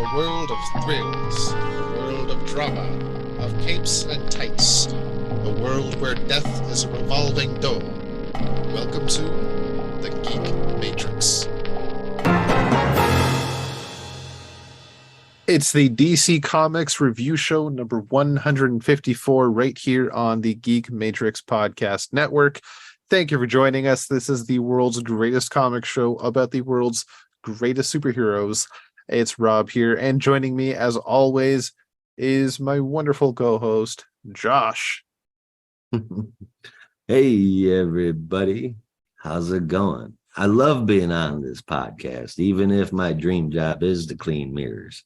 A world of thrills, a world of drama, of capes and tights, a world where death is a revolving door. Welcome to the Geek Matrix. It's the DC Comics review show number 154 right here on the Geek Matrix Podcast Network. Thank you for joining us. This is the world's greatest comic show about the world's greatest superheroes. It's Rob here, and joining me as always is my wonderful co-host, Josh. Hey, everybody. How's it going? I love being on this podcast, even if my dream job is to clean mirrors,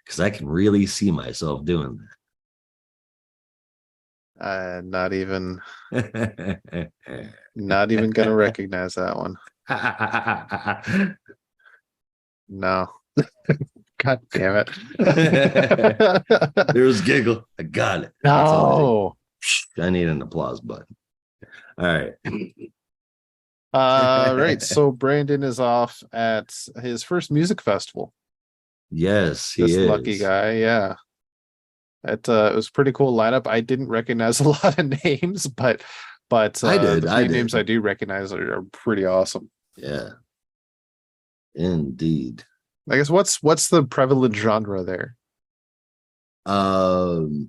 because I can really see myself doing Not even that. gonna recognize that one. No. God damn it. There's giggle. I got it. No. I need an applause button. All right. Right. So Brandon is off at his first music festival. Yes, he this is. Lucky guy. Yeah. It was a pretty cool lineup. I didn't recognize a lot of names, but I did. The few names I do recognize are pretty awesome. Yeah. Indeed. I guess what's the prevalent genre there? Indie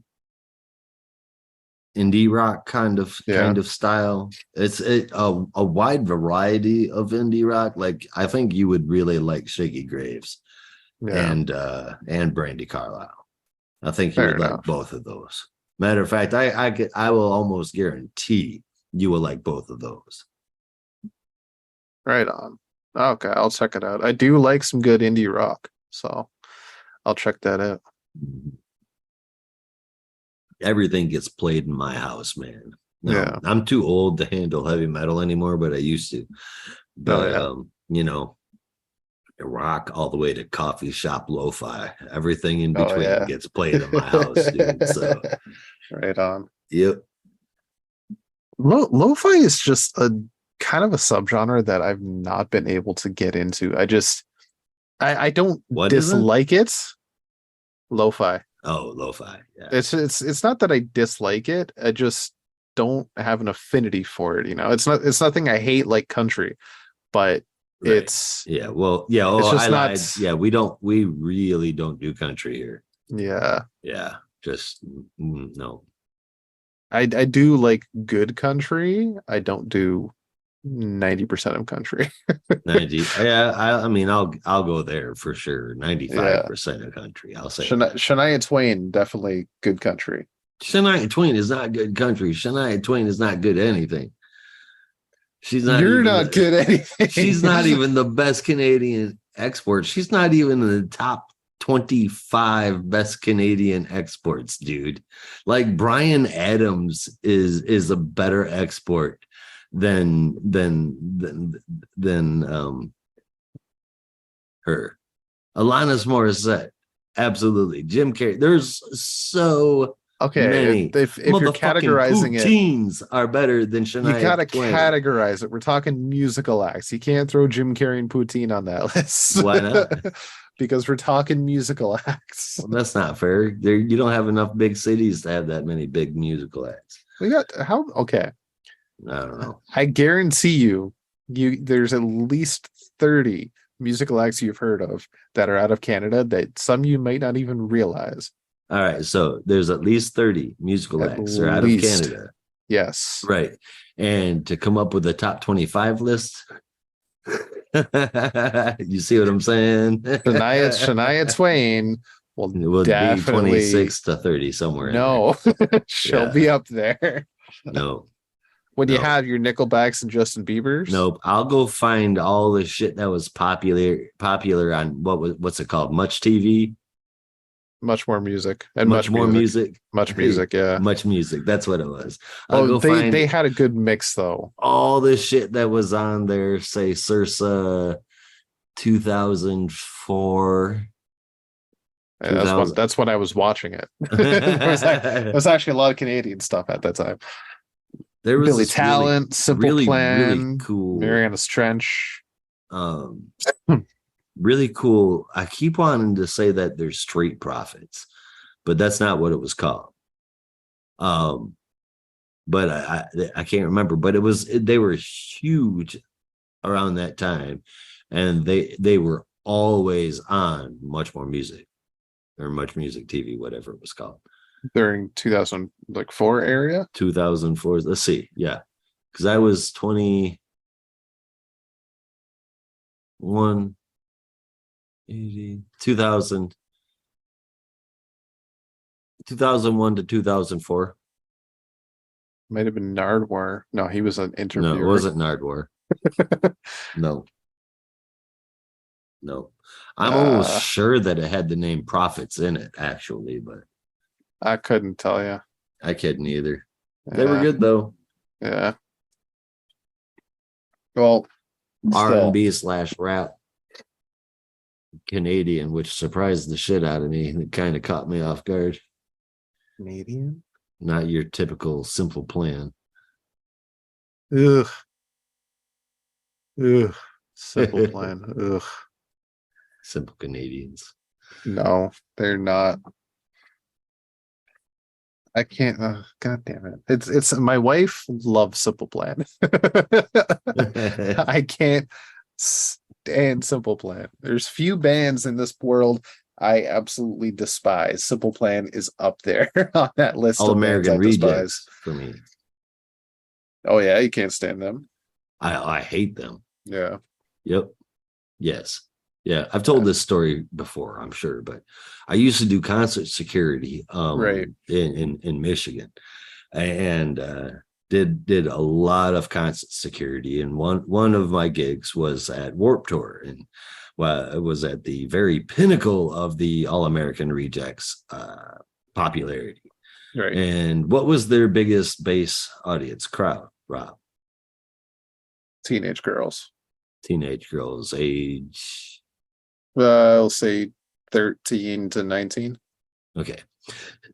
rock kind of style. It's a wide variety of indie rock. Like I think you would really like Shaky Graves and Brandy Carlisle. I think you would like both of those. Matter of fact, I will almost guarantee you will like both of those. Right on. Okay, I'll check it out. I do like some good indie rock, so I'll check that out. Everything gets played in my house, man. No, yeah. I'm too old to handle heavy metal anymore, but I used to. But rock all the way to coffee shop lo-fi. Everything in between gets played in my house, dude. So right on. Yep. Lo-fi is just a kind of a subgenre that I've not been able to get into. I don't dislike it. Lo-fi. Oh, lo-fi. Yeah. It's not that I dislike it. I just don't have an affinity for it. It's nothing I hate like country, but right. It's it's just we really don't do country here. Yeah, just no. I do like good country. I don't do 90% of country. 90. Yeah, I mean I'll go there for sure. 95% of country. I'll say Shania Twain, definitely good country. Shania Twain is not good country. Shania Twain is not good at anything. You're not good at anything. She's not even the best Canadian export. She's not even in the top 25 best Canadian exports, dude. Like Bryan Adams is a better export than her. Alanis Morissette, absolutely. Jim Carrey. There's so many. If you're categorizing teens are better than Shania. You gotta categorize it. We're talking musical acts. You can't throw Jim Carrey and Poutine on that list. Why not? Because we're talking musical acts. Well, that's not fair. You don't have enough big cities to have that many big musical acts. We got how? Okay. I don't know. I guarantee you there's at least 30 musical acts you've heard of that are out of Canada that some you might not even realize. All right, so there's at least 30 musical acts that are out of Canada. Yes. Right. And to come up with a top 25 list, you see what I'm saying? Shania Twain will be 26 to 30 somewhere. No, she'll be up there. No. When you have your Nickelbacks and Justin Biebers? Nope. I'll go find all the shit that was popular on what's it called? Much TV. Much more music and much more music. Much music, yeah. Much music. That's what it was. They had a good mix though. All the shit that was on there, say Circa 2004. That's when I was watching it. There was actually a lot of Canadian stuff at that time. There was Billy Talent, Simple Plan, really cool Marianas Trench. really cool. I keep wanting to say that they're Street Profits, but that's not what it was called. But I can't remember. But they were huge around that time, and they were always on Much More Music or Much Music TV, whatever it was called. During 2004 area? 2004. Let's see. Yeah. Because I was 21, 80, 2000, 2001 to 2004. Might have been Nardwar. No, he was an interviewer. No, it wasn't Nardwar. No. I'm almost sure that it had the name Profits in it, actually, but I couldn't tell you. I couldn't either. They were good though. Yeah. Well, R&B / rap, Canadian, which surprised the shit out of me. It kind of caught me off guard. Canadian? Not your typical Simple Plan. Ugh. Simple Plan. Ugh. Simple Canadians. No, they're not. I can't. God damn it! It's my wife loves Simple Plan. I can't stand Simple Plan. There's few bands in this world I absolutely despise. Simple Plan is up there on that list All of American bands I despise. Rejects for me. Oh yeah, you can't stand them. I hate them. Yeah. Yep. Yes. Yeah, I've told this story before, I'm sure, but I used to do concert security right in Michigan, and did a lot of concert security. And one of my gigs was at Warped Tour, and it was at the very pinnacle of the All American Rejects popularity. Right. And what was their biggest base audience crowd, Rob? Teenage girls. Teenage girls, age. I'll say 13 to 19. Okay.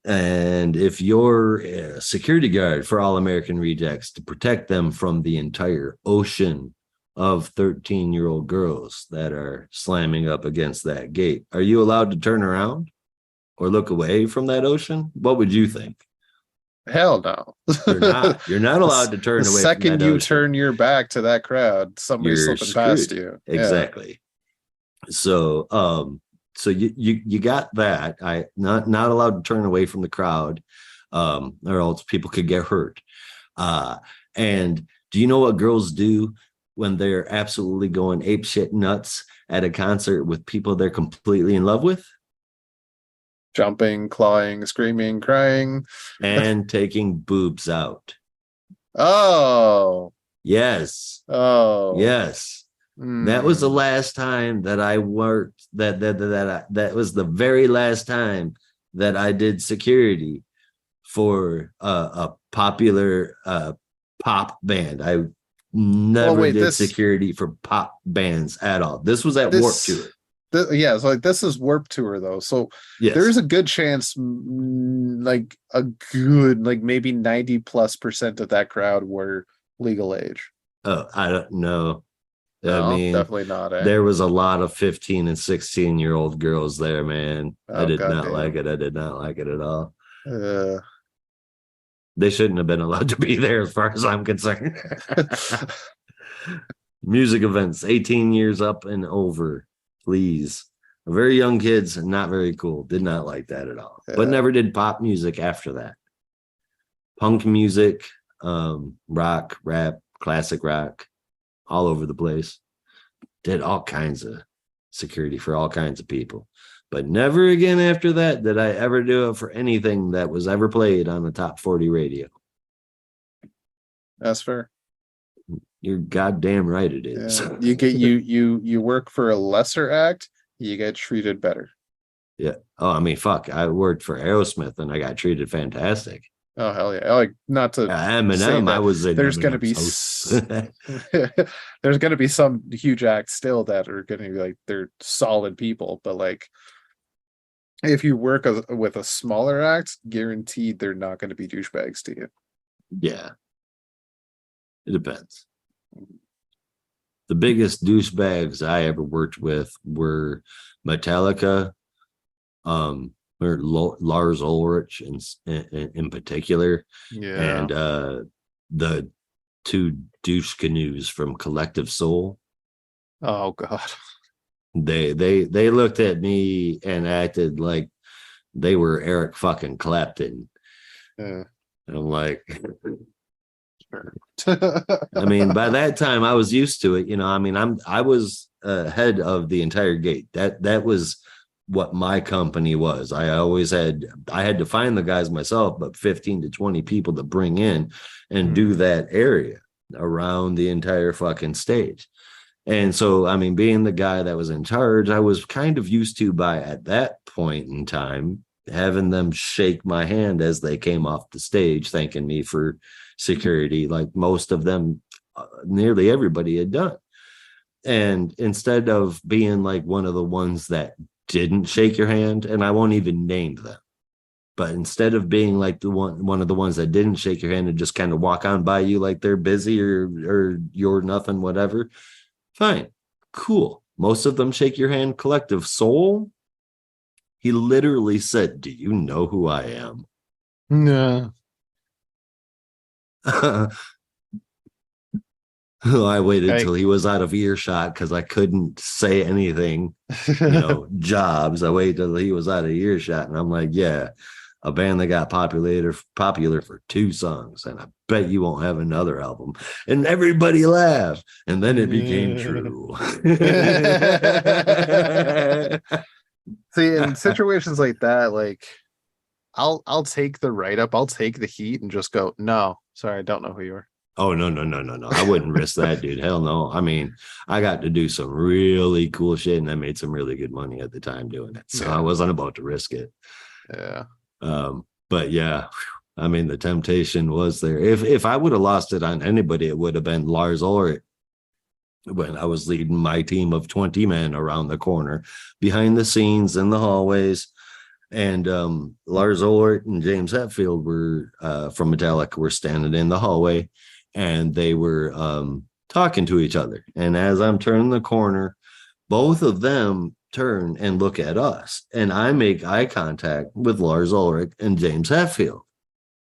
And if you're a security guard for All American Rejects to protect them from the entire ocean of 13-year-old girls that are slamming up against that gate, are you allowed to turn around or look away from that ocean? What would you think? Hell no. You're not allowed to turn away. The second you turn your back to that crowd, somebody's slipping past you. Exactly. Yeah. So you got that. I not allowed to turn away from the crowd, or else people could get hurt. And do you know what girls do when they're absolutely going apeshit nuts at a concert with people they're completely in love with? Jumping, clawing, screaming, crying, and taking boobs out. Oh. Yes. Oh. Yes. That was the last time that I worked. That was the very last time that I did security for a popular pop band. I never did security for pop bands at all. This was at Warped Tour. So this is Warped Tour though. So yes, there's a good chance, like a good, like maybe 90+% of that crowd were legal age. Oh, I don't know. No, I mean, definitely not. There was a lot of 15 and 16-year-old girls there, man. I did not like it. I did not like it at all. They shouldn't have been allowed to be there as far as I'm concerned. Music events, 18 years up and over, please. Very young kids, not very cool. Did not like that at all. But never did pop music after that. Punk music, rock, rap, classic rock, all over the place. Did all kinds of security for all kinds of people. But never again after that did I ever do it for anything that was ever played on the top 40 radio. That's fair. You're goddamn right it is. Yeah. You get you work for a lesser act, you get treated better. Yeah. Oh, I mean, fuck. I worked for Aerosmith and I got treated fantastic. Oh hell yeah! Like not to Eminem, I was in. There's going to be there's going to be some huge acts still that are going to be like they're solid people, but like if you work with a smaller act, guaranteed they're not going to be douchebags to you. Yeah, it depends. the biggest douchebags I ever worked with were Metallica, or Lars Ulrich in particular, Yeah. and the two douche canoes from Collective Soul. Oh God. They looked at me and acted like they were Eric fucking Clapton. Yeah. And I'm like, Sure. I mean, by that time I was used to it. I mean, I was head of the entire gate. That was what my company was. I had to find the guys myself, but 15 to 20 people to bring in and do that area around the entire fucking stage. And so, I mean, being the guy that was in charge, I was kind of used to, by at that point in time, having them shake my hand as they came off the stage, thanking me for security, like most of them, nearly everybody had done. And instead of being like one of the ones that didn't shake your hand, and I won't even name them, but instead of being like the one of the ones that didn't shake your hand and just kind of walk on by you like they're busy or you're nothing, whatever, fine, cool. Most of them shake your hand. Collective Soul, he literally said, "Do you know who I am?" No. I waited Hey. till he was out of earshot because I couldn't say anything. Jobs. I waited till he was out of earshot, and I'm like, yeah, a band that got popular for 2 songs, and I bet you won't have another album. And everybody laughed, and then it became true. See, in situations like that, like I'll take the write up, I'll take the heat and just go, no, sorry, I don't know who you are. Oh, no. I wouldn't risk that, dude. Hell no. I mean, I got to do some really cool shit, and I made some really good money at the time doing it. So I wasn't about to risk it. Yeah. But yeah, I mean, the temptation was there. If I would have lost it on anybody, it would have been Lars Ulrich when I was leading my team of 20 men around the corner, behind the scenes, in the hallways. And Lars Ulrich and James Hetfield were from Metallica were standing in the hallway, and they were talking to each other. And as I'm turning the corner, both of them turn and look at us. And I make eye contact with Lars Ulrich and James Hetfield.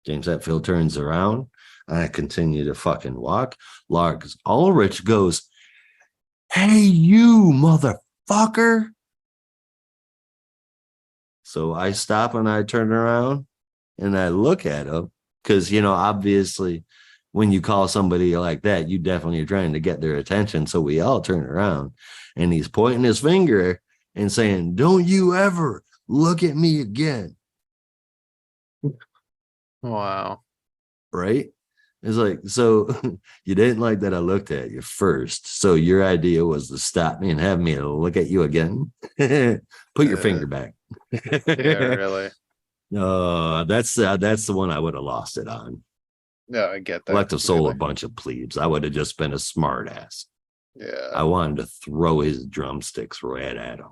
James Hetfield turns around. I continue to fucking walk. Lars Ulrich goes, "Hey, you motherfucker." So I stop and I turn around and I look at him because, obviously when you call somebody like that, you definitely are trying to get their attention. So we all turn around and he's pointing his finger and saying, "Don't you ever look at me again." Wow. Right? It's like, so you didn't like that I looked at you first. So your idea was to stop me and have me look at you again. Put your finger back. Yeah, really. That's the one I would have lost it on. Yeah, I get that. Collective Soul, a bunch of plebes. I would have just been a smart ass. Yeah. I wanted to throw his drumsticks right at him.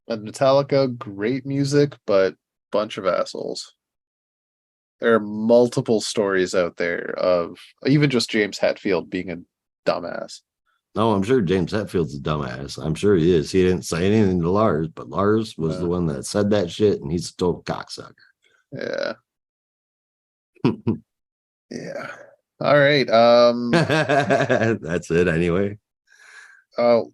And Metallica, great music, but bunch of assholes. There are multiple stories out there of even just James Hetfield being a dumbass. No, I'm sure James Hetfield's a dumbass. I'm sure he is. He didn't say anything to Lars, but Lars was the one that said that shit, and he's a total cocksucker. Yeah. Yeah. All right. That's it anyway. Oh,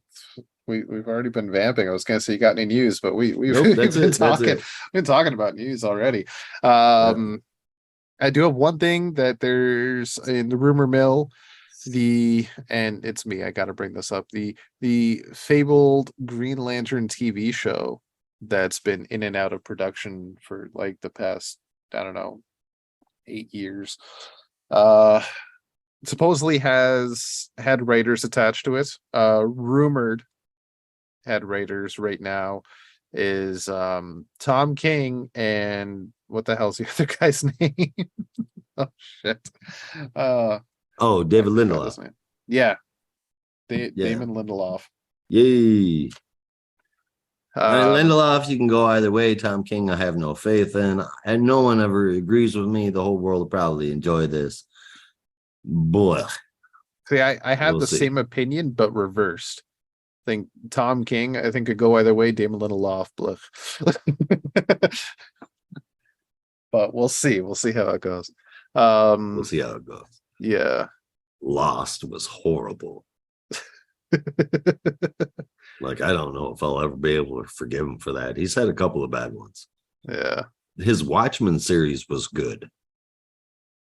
we've already been vamping. I was gonna say you got any news, but we've been talking about news already. I do have one thing that there's in the rumor mill, and it's me, I gotta bring this up. The fabled Green Lantern TV show that's been in and out of production for like the past, I don't know, 8 years. Supposedly has had writers attached to it. Rumored head writers right now is Tom King and what the hell's the other guy's name? Oh shit. David Lindelof. Yeah. Damon Lindelof. Yay. Lindelof, you can go either way. Tom King, I have no faith in, and no one ever agrees with me. The whole world will probably enjoy this. Boy. See, I have We'll the see. same opinion, but reversed. I think Tom King, I think could go either way. Damon Lindelof, bluff. But we'll see. We'll see how it goes. We'll see how it goes. Yeah. Lost was horrible. Like, I don't know if I'll ever be able to forgive him for that. He's had a couple of bad ones. Yeah. His Watchmen series was good.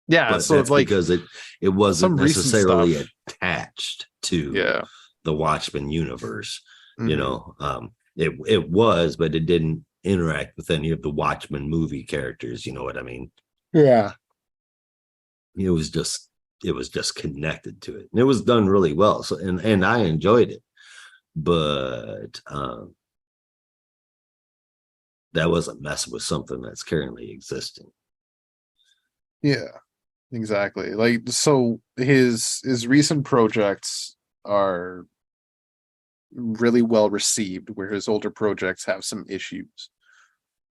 Yeah. But So that's like because it wasn't some recent necessarily stuff. attached to Yeah. the Watchmen universe. Mhm. You know, it was, but it didn't interact with any of the Watchmen movie characters. You know what I mean? Yeah. It was just connected to it, and it was done really well. So, and I enjoyed it, but that wasn't messing with something that's currently existing. Yeah. Exactly. Like so his recent projects are really well received, where his older projects have some issues.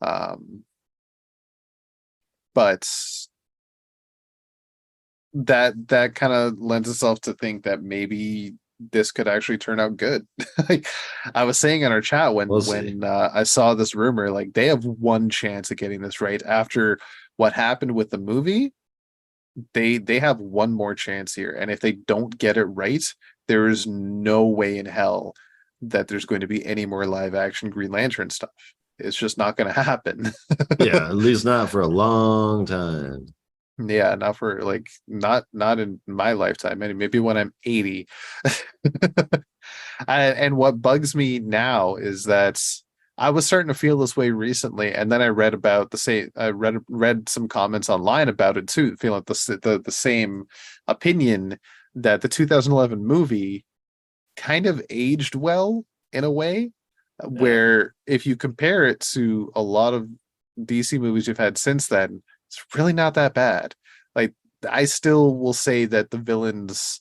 Um, but that kind of lends itself to think that maybe this could actually turn out good. Like I was saying in our chat We'll see. when I saw this rumor, like they have one chance of getting this right after what happened with the movie. They have one more chance here, and if they don't get it right, there is no way in hell that there's going to be any more live action Green Lantern stuff. It's just not going to happen. Yeah, at least not for a long time. Yeah, not for like not in my lifetime. Maybe when I'm 80. And what bugs me now is that I was starting to feel this way recently, and then I read about the same. I read some comments online about it too, feeling the same opinion that the 2011 movie kind of aged well in a way, Yeah. where if you compare it to a lot of DC movies you've had since then, it's really not that bad. Like I still will say that the villains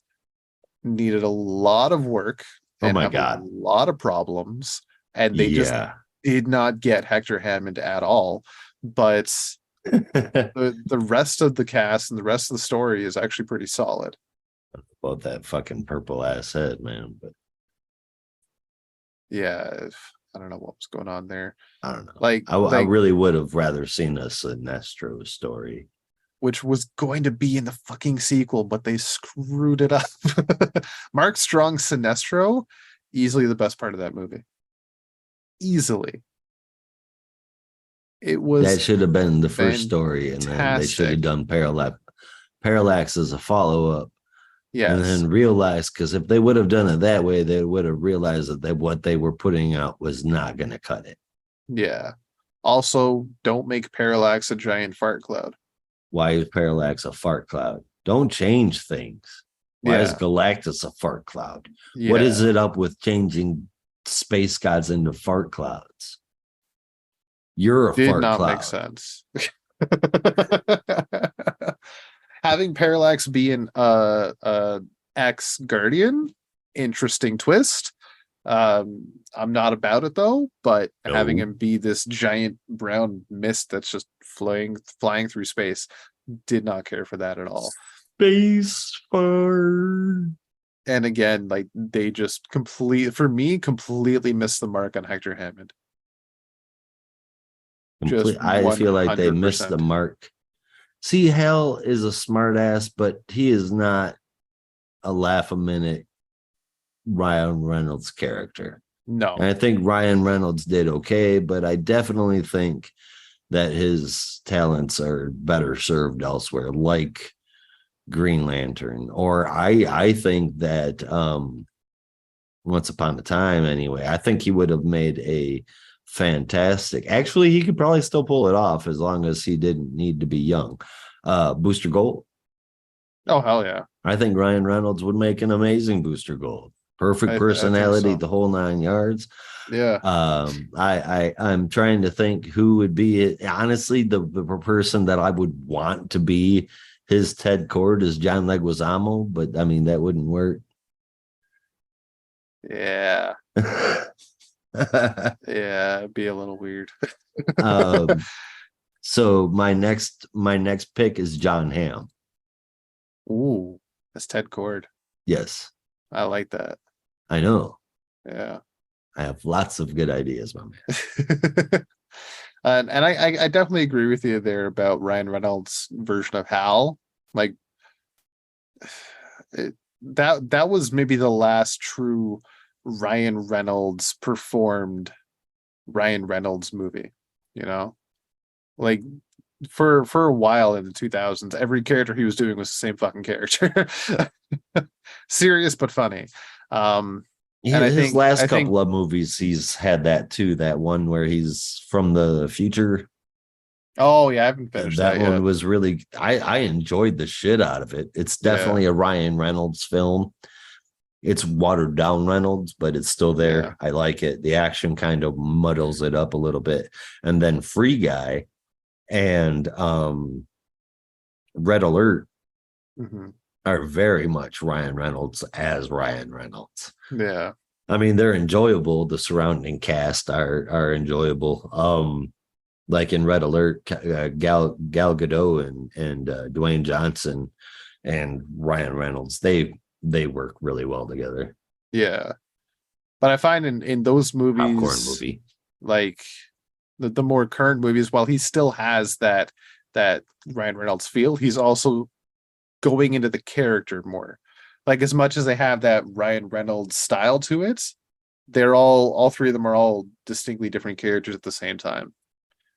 needed a lot of work Oh and my have a God. lot of problems, and they just Yeah. did not get Hector Hammond at all. But the rest of the cast and the rest of the story is actually pretty solid. About that fucking purple ass head, man. But Yeah, I don't know what was going on there. I don't know. Like I really would have rather seen a Sinestro story. which was going to be in the fucking sequel, but they screwed it up. Mark Strong's Sinestro, easily the best part of that movie. Easily. It That was should have been the first story, and then they should have fantastic. done Parallax as a follow-up, and Yes. then realized, because if they would have done it that way, they would have realized that what they were putting out was not going to cut it. Yeah. Also, don't make Parallax a giant fart cloud. Why is Parallax a fart cloud? Don't change things. Why is Yeah. Galactus a fart cloud? Yeah. What is it up with changing space gods into fart clouds? You're a Did fart not cloud. make sense. Having Parallax be an ex Guardian, interesting twist. I'm not about it though, but having him be this giant brown mist that's just flying through space, did not care for that at all. Space fart. And again, like they just completely missed the mark on Hector Hammond. I feel like they 100%. missed the mark. See, Hal is a smartass, but he is not a laugh a minute Ryan Reynolds character. No. And I think Ryan Reynolds did okay, but I definitely think that his talents are better served elsewhere, like Green Lantern. Or I think that Once Upon a Time, anyway, I think he would have made a fantastic. Actually, he could probably still pull it off as long as he didn't need to be young. Booster Gold. Oh hell yeah! I think Ryan Reynolds would make an amazing Booster Gold. Perfect personality, so. the whole 9 yards. Yeah. I'm trying to think who would be it. Honestly, the person that I would want to be his Ted Kord is John Leguizamo, but I mean that wouldn't work. Yeah. Yeah, it'd be a little weird. So my next pick is John Hamm. Ooh, that's Ted Kord. Yes. I like that. I know. Yeah. I have lots of good ideas, my man. And I definitely agree with you there about Ryan Reynolds' version of Hal. Like that was maybe the last true Ryan Reynolds performed Ryan Reynolds movie, you know? Like for a while in the 2000s, every character he was doing was the same fucking character. Serious but funny. And his last couple of movies, he's had that too. That one where he's from the future. Oh yeah, I haven't finished that one yet. was really I enjoyed the shit out of it. It's definitely a Ryan Reynolds film. It's watered down Reynolds, but it's still there. Yeah. I like it. The action kind of muddles it up a little bit. And then Free Guy and Red Alert are very much Ryan Reynolds as Ryan Reynolds. Yeah. I mean, they're enjoyable. The surrounding cast are enjoyable. Like in Red Alert, Gal Gadot and Dwayne Johnson and Ryan Reynolds, they work really well together. Yeah. But I find in those movies, popcorn movie, like the more current movies, while he still has that Ryan Reynolds feel, he's also going into the character more. Like as much as they have that Ryan Reynolds style to it, they're all three of them are all distinctly different characters at the same time.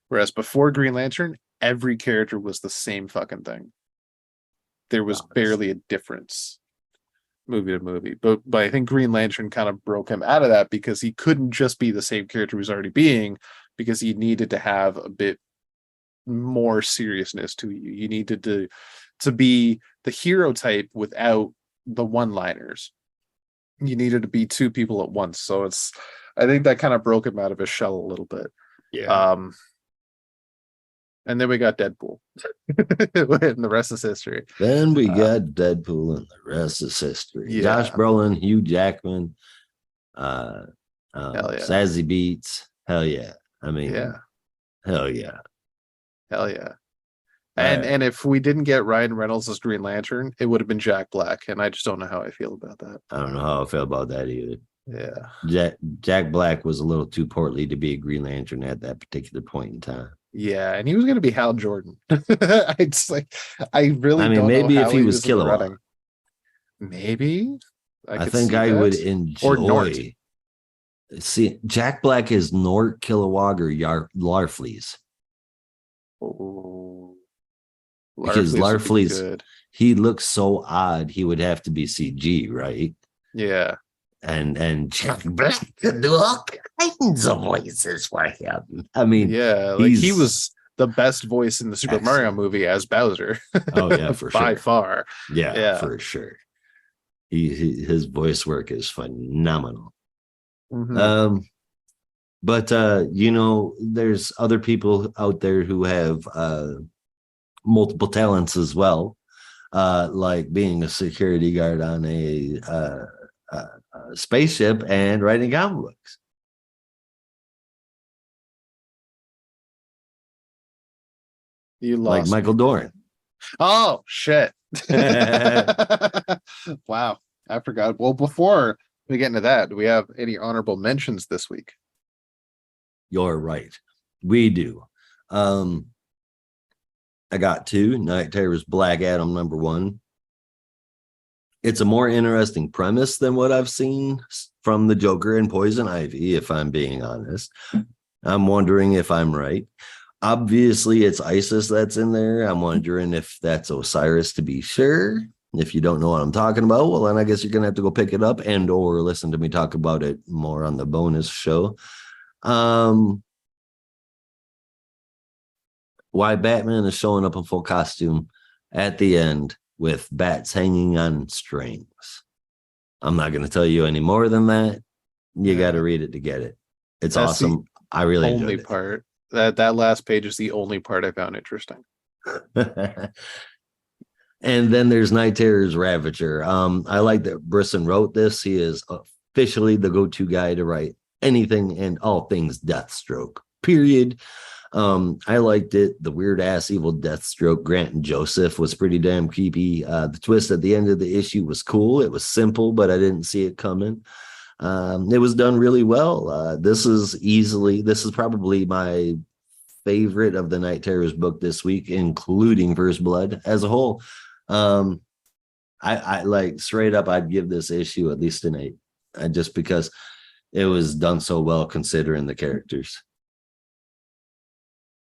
Whereas before Green Lantern, every character was the same fucking thing. There was barely a difference movie to movie. But I think Green Lantern kind of broke him out of that because he couldn't just be the same character he was already being, because he needed to have a bit more seriousness to you. You needed to be the hero type without the one-liners. You needed to be two people at once. So I think that kind of broke him out of his shell a little bit. Yeah. And then we got Deadpool. And the rest is history. Then we got Deadpool and the rest is history. Yeah. Josh Brolin, Hugh Jackman, Sassy Beats. Hell yeah. I mean, hell yeah. Hell yeah. And if we didn't get Ryan Reynolds as Green Lantern, it would have been Jack Black. And I just don't know how I feel about that. I don't know how I feel about that either. Yeah. Jack Black was a little too portly to be a Green Lantern at that particular point in time. Yeah, and he was going to be Hal Jordan. I mean, don't maybe know if he was Kilowog. Maybe. I think I would enjoy. Or Nort. See, Jack Black is Nort, Kilowog, or Larfleeze. Oh, because Larfleeze, he looks so odd. He would have to be CG, right? Yeah. And Jack Black could do all kinds of voices for him. I mean, yeah, like he was the best voice in the Super Mario movie as Bowser. Oh yeah, for sure, by far. Yeah, for sure. His voice work is phenomenal. But there's other people out there who have multiple talents as well, like being a security guard on a spaceship and writing comic books. You lost like Michael Dorn. Oh shit. Wow, I forgot. Well, before we get into that, do we have any honorable mentions this week? You're right, we do. I got two. Night Terror's Black Adam #1. It's a more interesting premise than what I've seen from the Joker and Poison Ivy, if I'm being honest. I'm wondering if I'm right. Obviously, it's Isis that's in there. I'm wondering if that's Osiris to be sure. If you don't know what I'm talking about, well, then I guess you're going to have to go pick it up and or listen to me talk about it more on the bonus show. Why Batman is showing up in full costume at the end with bats hanging on strings. I'm not going to tell you any more than that. You got to read it to get it. It's That's awesome. I really enjoyed it. Part that last page is the only part I found interesting. And then there's Night Terror's Ravager. I like that Brisson wrote this. He is officially the go-to guy to write anything and all things Deathstroke, period. I liked it. The weird ass evil Deathstroke Grant and Joseph was pretty damn creepy. The twist at the end of the issue was cool. It was simple, but I didn't see it coming. It was done really well. This is probably my favorite of the Night Terrors book this week, including First Blood as a whole. I like straight up, I'd give this issue at least an 8, just because it was done so well considering the characters.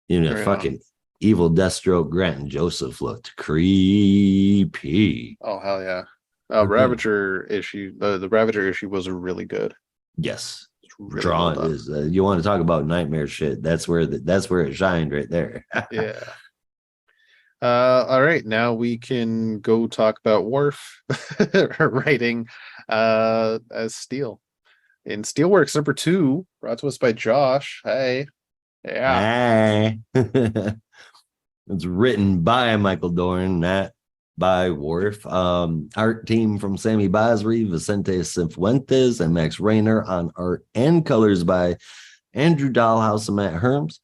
Fucking evil Deathstroke Grant and Joseph looked creepy. Oh hell yeah. Ravager issue, the Ravager issue was really good. Yes. Really drawn well is you want to talk about nightmare shit, that's where it shined right there. Yeah. All right, now we can go talk about Worf writing as Steel in Steelworks number 2, brought to us by Josh. Hey. Yeah. Hey. It's written by Michael Dorn, not by Worf. Art team from Sammy Basri, Vicente Cifuentes, and Max Rayner on art and colors by Andrew Dahlhaus and Matt Herms.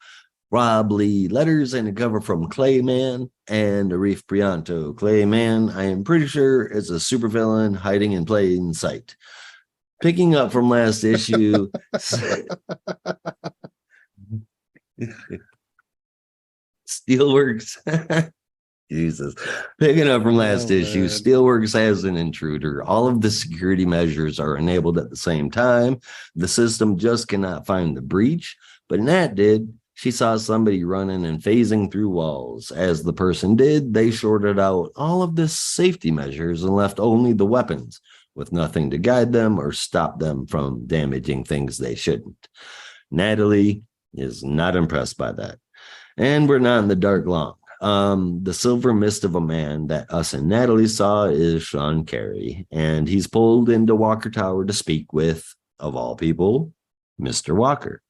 Rob Lee letters and a cover from Clayman and Arif Prianto. Clayman, I am pretty sure, is a supervillain hiding in plain sight. Picking up from last issue. Steelworks. Jesus. Picking up from last issue, Steelworks has an intruder. All of the security measures are enabled at the same time. The system just cannot find the breach, but Nat did. She saw somebody running and phasing through walls. As the person did, they shorted out all of the safety measures and left only the weapons, with nothing to guide them or stop them from damaging things they shouldn't. Natalie is not impressed by that. And we're not in the dark long. The silver mist of a man that us and Natalie saw is Sean Carey, and he's pulled into Walker Tower to speak with, of all people, Mr. Walker.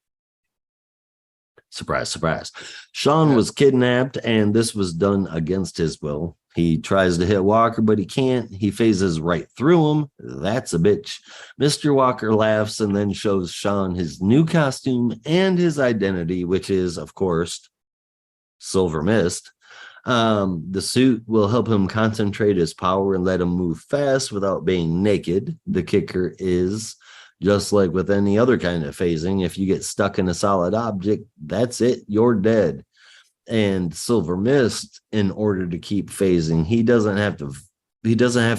Surprise, surprise. Sean was kidnapped, and this was done against his will. He tries to hit Walker, but he can't. He phases right through him. That's a bitch. Mr. Walker laughs and then shows Sean his new costume and his identity, which is, of course, Silver Mist. The suit will help him concentrate his power and let him move fast without being naked. The kicker is, just like with any other kind of phasing, if you get stuck in a solid object, that's it, you're dead. And Silver Mist, in order to keep phasing, he doesn't have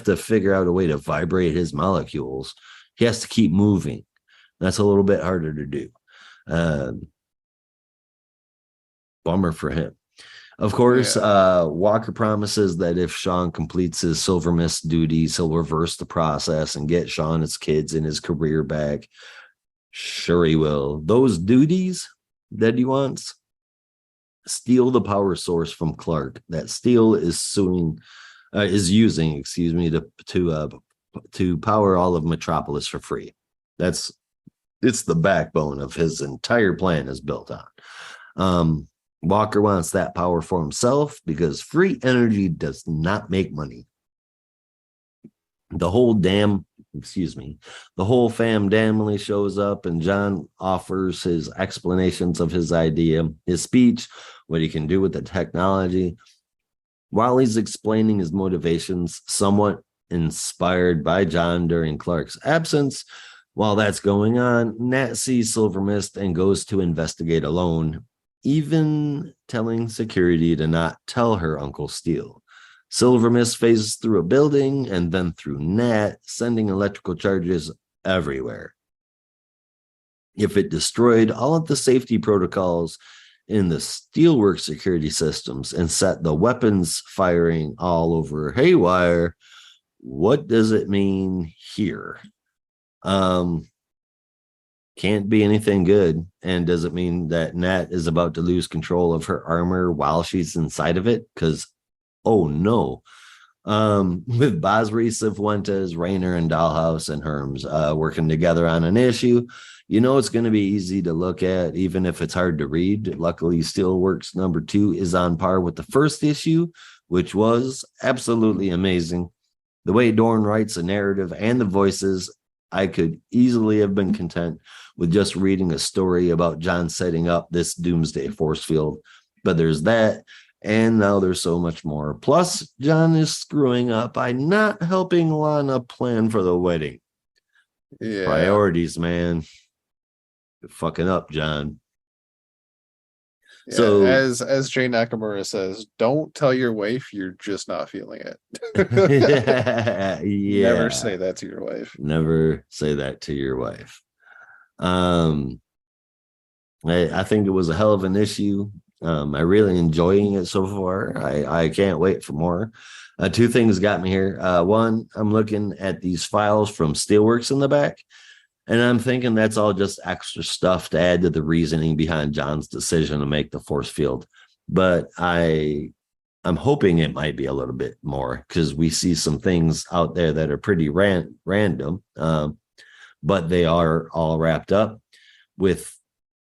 to figure out a way to vibrate his molecules. He has to keep moving. That's a little bit harder to do. Bummer for him. Of course, Walker promises that if Sean completes his Silver Mist duties, he'll reverse the process and get Sean, his kids, and his career back. Sure he will. Those duties that he wants: steal the power source from Clark that Steel is using to power all of Metropolis for free. It's the backbone of his entire plan is built on. Walker wants that power for himself because free energy does not make money. The whole family shows up, and John offers his explanations of his idea, his speech, what he can do with the technology. While he's explaining his motivations, somewhat inspired by John during Clark's absence, while that's going on, Nat sees Silver Mist and goes to investigate alone, even telling security to not tell her Uncle Steel. Silver Mist phases through a building and then through Nat, sending electrical charges everywhere. If it destroyed all of the safety protocols in the Steelworks security systems and set the weapons firing all over haywire, what does it mean here? Can't be anything good. And does it mean that Nat is about to lose control of her armor while she's inside of it? Because, oh no. With Basri, Cifuentes, Rayner, and Dahlhaus and Herms working together on an issue, it's going to be easy to look at, even if it's hard to read. Luckily, Steelworks number 2 is on par with the first issue, which was absolutely amazing. The way Dorn writes a narrative and the voices I could easily have been content with just reading a story about John setting up this doomsday force field. But there's that. And now there's so much more. Plus, John is screwing up by not helping Lana plan for the wedding. Yeah. Priorities, man. You're fucking up, John. Yeah, so as Jay Nakamura says, don't tell your wife you're just not feeling it. yeah. Never say that to your wife. Never say that to your wife. I think it was a hell of an issue. I really enjoying it so far. I can't wait for more. Two things got me here. One, I'm looking at these files from Steelworks in the back, and I'm thinking that's all just extra stuff to add to the reasoning behind John's decision to make the force field. But I'm hoping it might be a little bit more, because we see some things out there that are pretty random, but they are all wrapped up with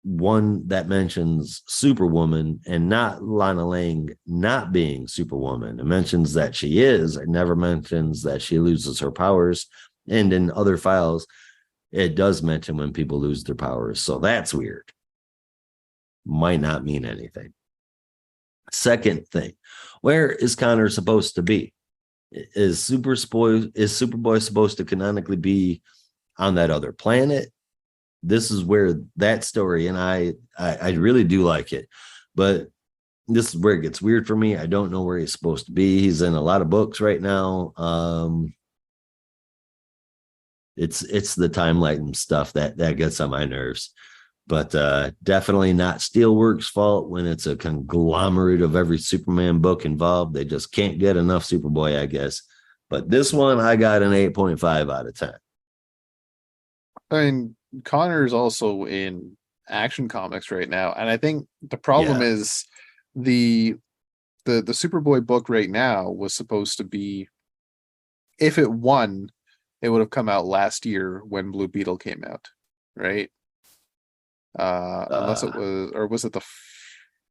one that mentions Superwoman and not Lana Lang not being Superwoman. It mentions that she is. It never mentions that she loses her powers. And in other files, it does mention when people lose their powers. So that's weird. Might not mean anything. Second thing, where is Connor supposed to be? Is Superboy supposed to canonically be on that other planet? This is where that story, and I really do like it, but this is where it gets weird for me. I don't know where he's supposed to be. He's in a lot of books right now. It's the timeline stuff that gets on my nerves, but definitely not Steelworks' fault when it's a conglomerate of every Superman book involved. They just can't get enough Superboy, I guess. But this one, I got an 8.5 out of 10. I mean, Connor is also in Action Comics right now, and I think the problem is the Superboy book right now was supposed to be, if it won, it would have come out last year when Blue Beetle came out, right? Unless it was, or was it the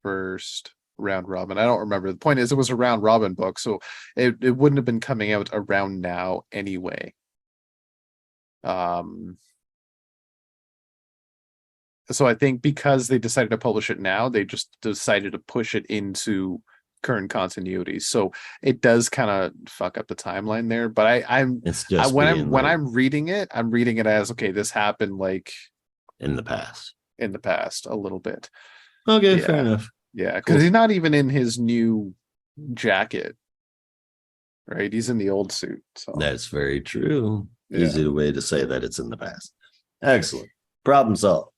first round robin? I don't remember. The point is, it was a round robin book, so it wouldn't have been coming out around now anyway. So I think because they decided to publish it now, they just decided to push it into current continuity. So it does kind of fuck up the timeline there. But when I'm reading it, I'm reading it as, okay, this happened like in the past a little bit. Okay, fair enough. Yeah, because he's not even in his new jacket, right? He's in the old suit. So that's very true. Easy way to say that it's in the past. Excellent. Problem solved.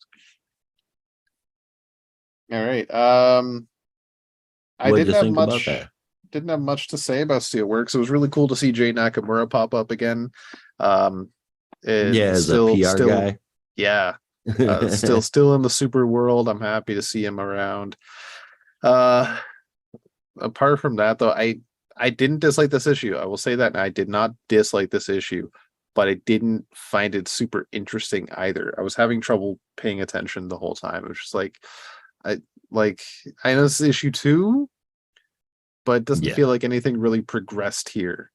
All right. I didn't have much to say about Steelworks. It was really cool to see Jay Nakamura pop up again. As a PR guy. Yeah. Still in the super world. I'm happy to see him around. Apart from that, though, I didn't dislike this issue. I will say that, and I did not dislike this issue, but I didn't find it super interesting either. I was having trouble paying attention the whole time. It was just like, I know this is issue 2, but it doesn't feel like anything really progressed here.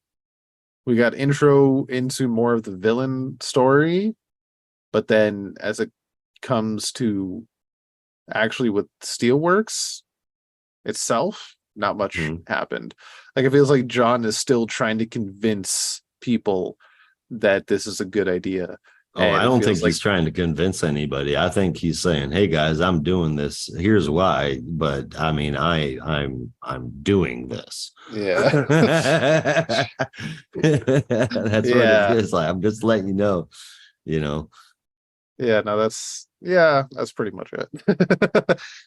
We got intro into more of the villain story, but then as it comes to actually with Steelworks itself, not much happened. Like, it feels like John is still trying to convince people that this is a good idea. I don't think he's trying to convince anybody. I think he's saying, "Hey guys, I'm doing this. Here's why." But I mean, I'm doing this. Yeah, that's what it is. Like, I'm just letting you know. Yeah, no, that's pretty much it.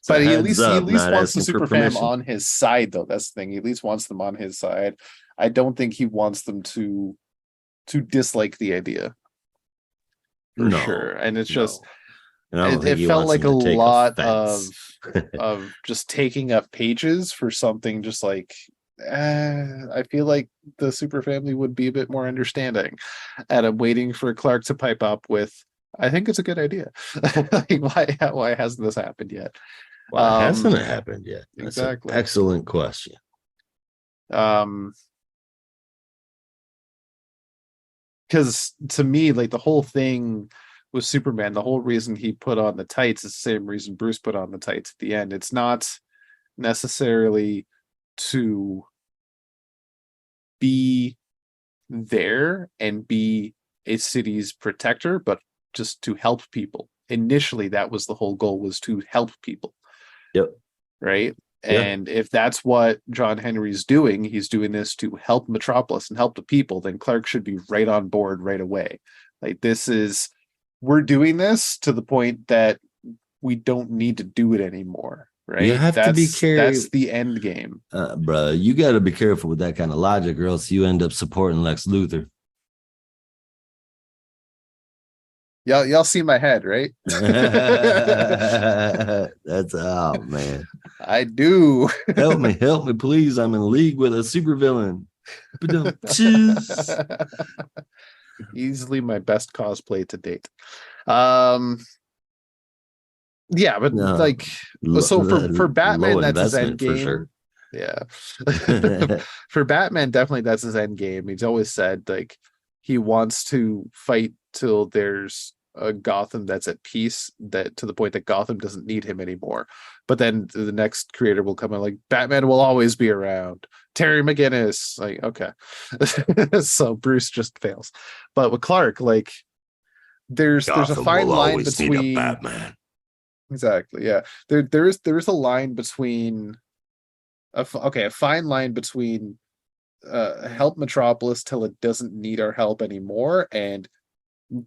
But he at least wants the super fam on his side, though. That's the thing. He at least wants them on his side. I don't think he wants them to dislike the idea. For sure. And it's just it felt like a lot of just taking up pages for something just like I feel like the super family would be a bit more understanding. And I'm waiting for Clark to pipe up with, I think it's a good idea. Like, why hasn't this happened yet? Why hasn't it happened yet? That's exactly. An excellent question. because to me, like the whole thing with Superman, the whole reason he put on the tights is the same reason Bruce put on the tights at the end. It's not necessarily to be there and be a city's protector, but just to help people. Initially, that was the whole goal, was to help people. Yep. Right. Yeah. And if that's what John Henry's doing, he's doing this to help Metropolis and help the people, then Clark should be right on board right away. Like, we're doing this to the point that we don't need to do it anymore. Right. You have to be careful. That's the end game. Bro, you got to be careful with that kind of logic, or else you end up supporting Lex Luthor. Y'all see my head, right? That's man. I do. help me, please. I'm in league with a supervillain. Easily my best cosplay to date. Yeah, but like, so for Batman, that's his end game. For sure. Yeah. For Batman, definitely that's his end game. He's always said like he wants to fight till there's a Gotham that's at peace, that to the point that Gotham doesn't need him anymore. But then the next creator will come in like, Batman will always be around. Terry McGinnis, like, okay. So Bruce just fails. But with Clark, like, there's a fine line between Batman. Exactly. Yeah. There is a line between a fine line between help Metropolis till it doesn't need our help anymore and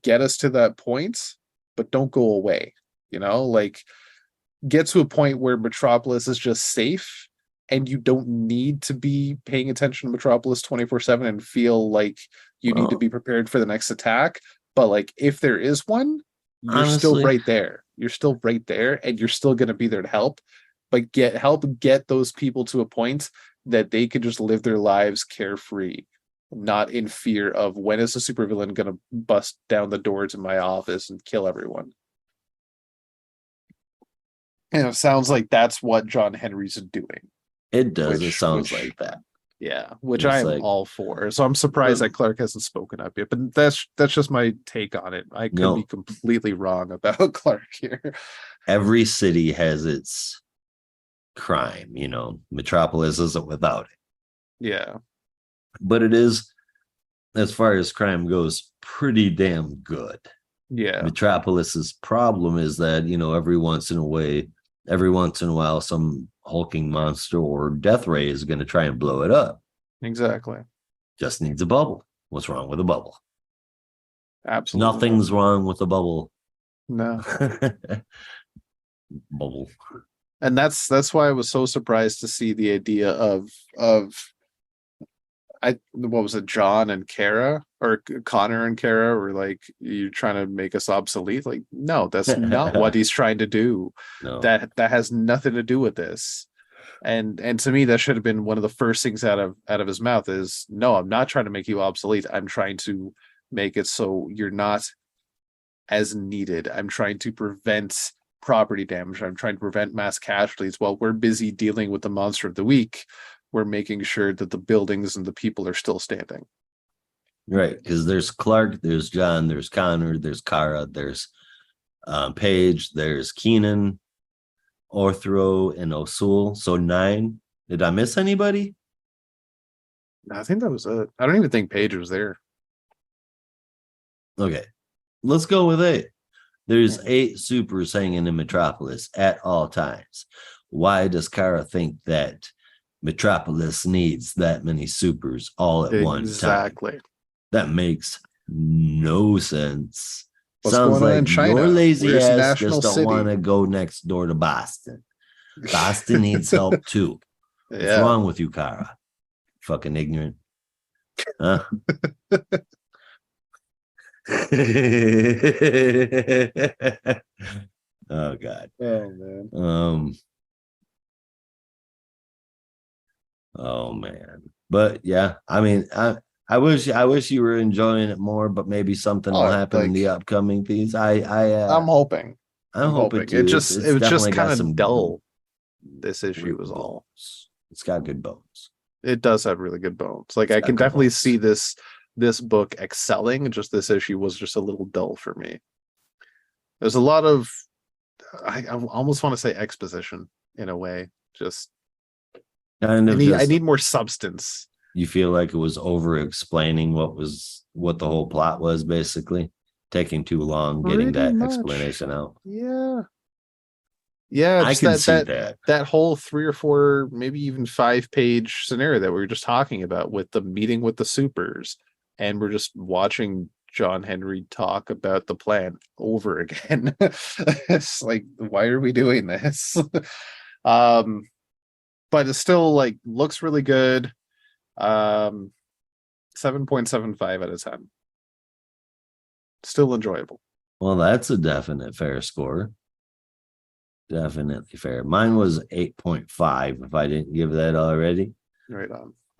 get us to that point, but don't go away. Like, get to a point where Metropolis is just safe and you don't need to be paying attention to Metropolis 24/7 and feel like you need to be prepared for the next attack. But like, if there is one, you're still right there. You're still right there and you're still going to be there to help, but get those people to a point that they can just live their lives carefree, not in fear of when is the supervillain going to bust down the door to my office and kill everyone. And it sounds like that's what John Henry's doing. It does. It sounds like that. Yeah, which I'm all for. So I'm surprised that Clark hasn't spoken up yet. But that's just my take on it. I could be completely wrong about Clark here. Every city has its crime. Metropolis isn't without it. Yeah. But it is, as far as crime goes, pretty damn good. Yeah. Metropolis's problem is that, every once in a while, some hulking monster or death ray is going to try and blow it up. Exactly. Just needs a bubble. What's wrong with a bubble? Absolutely. Nothing's wrong with a bubble. No. Bubble. And that's why I was so surprised to see the idea of what was it, John and Kara, or Connor and Kara, were like, you're trying to make us obsolete. Like, no, that's not what he's trying to do. No. That has nothing to do with this. And to me, that should have been one of the first things out of his mouth is, no, I'm not trying to make you obsolete. I'm trying to make it so you're not as needed. I'm trying to prevent property damage. I'm trying to prevent mass casualties. While we're busy dealing with the monster of the week, we're making sure that the buildings and the people are still standing. Right, because there's Clark, there's John, there's Connor, there's Kara, there's Paige, there's Keenan, Orthro, and Osul. So 9. Did I miss anybody? I think that was it. I don't even think Paige was there. Okay, let's go with 8. There's 8 supers hanging in Metropolis at all times. Why does Kara think that Metropolis needs that many supers all at one time? Exactly. That makes no sense. What's Sounds going on like in China? your lazy Where's ass just National don't want to go next door to Boston. Boston needs help too. What's wrong with you, Kara? Fucking ignorant. Huh? Oh God. Oh man. Oh man. But yeah, I mean, I wish you were enjoying it more, but maybe something will happen in the upcoming things. I'm hoping. I'm hoping too. It was just kind of dull. This issue was all. It's got good bones. It does have really good bones. Like, I can definitely see this this book excelling. Just this issue was just a little dull for me. There's a lot of, I almost want to say exposition in a way. Just kind of I need more substance. You feel like it was over explaining what the whole plot was, basically taking too long getting Pretty that much. explanation out. Yeah, I can see that whole 3 or 4, maybe even 5-page scenario that we were just talking about with the meeting with the supers, and we're just watching John Henry talk about the plan over again. It's like, why are we doing this? But it still like looks really good. 7.75 out of 10. Still enjoyable. Well, that's a definite fair score. Definitely fair. Mine was 8.5 if I didn't give that already. Right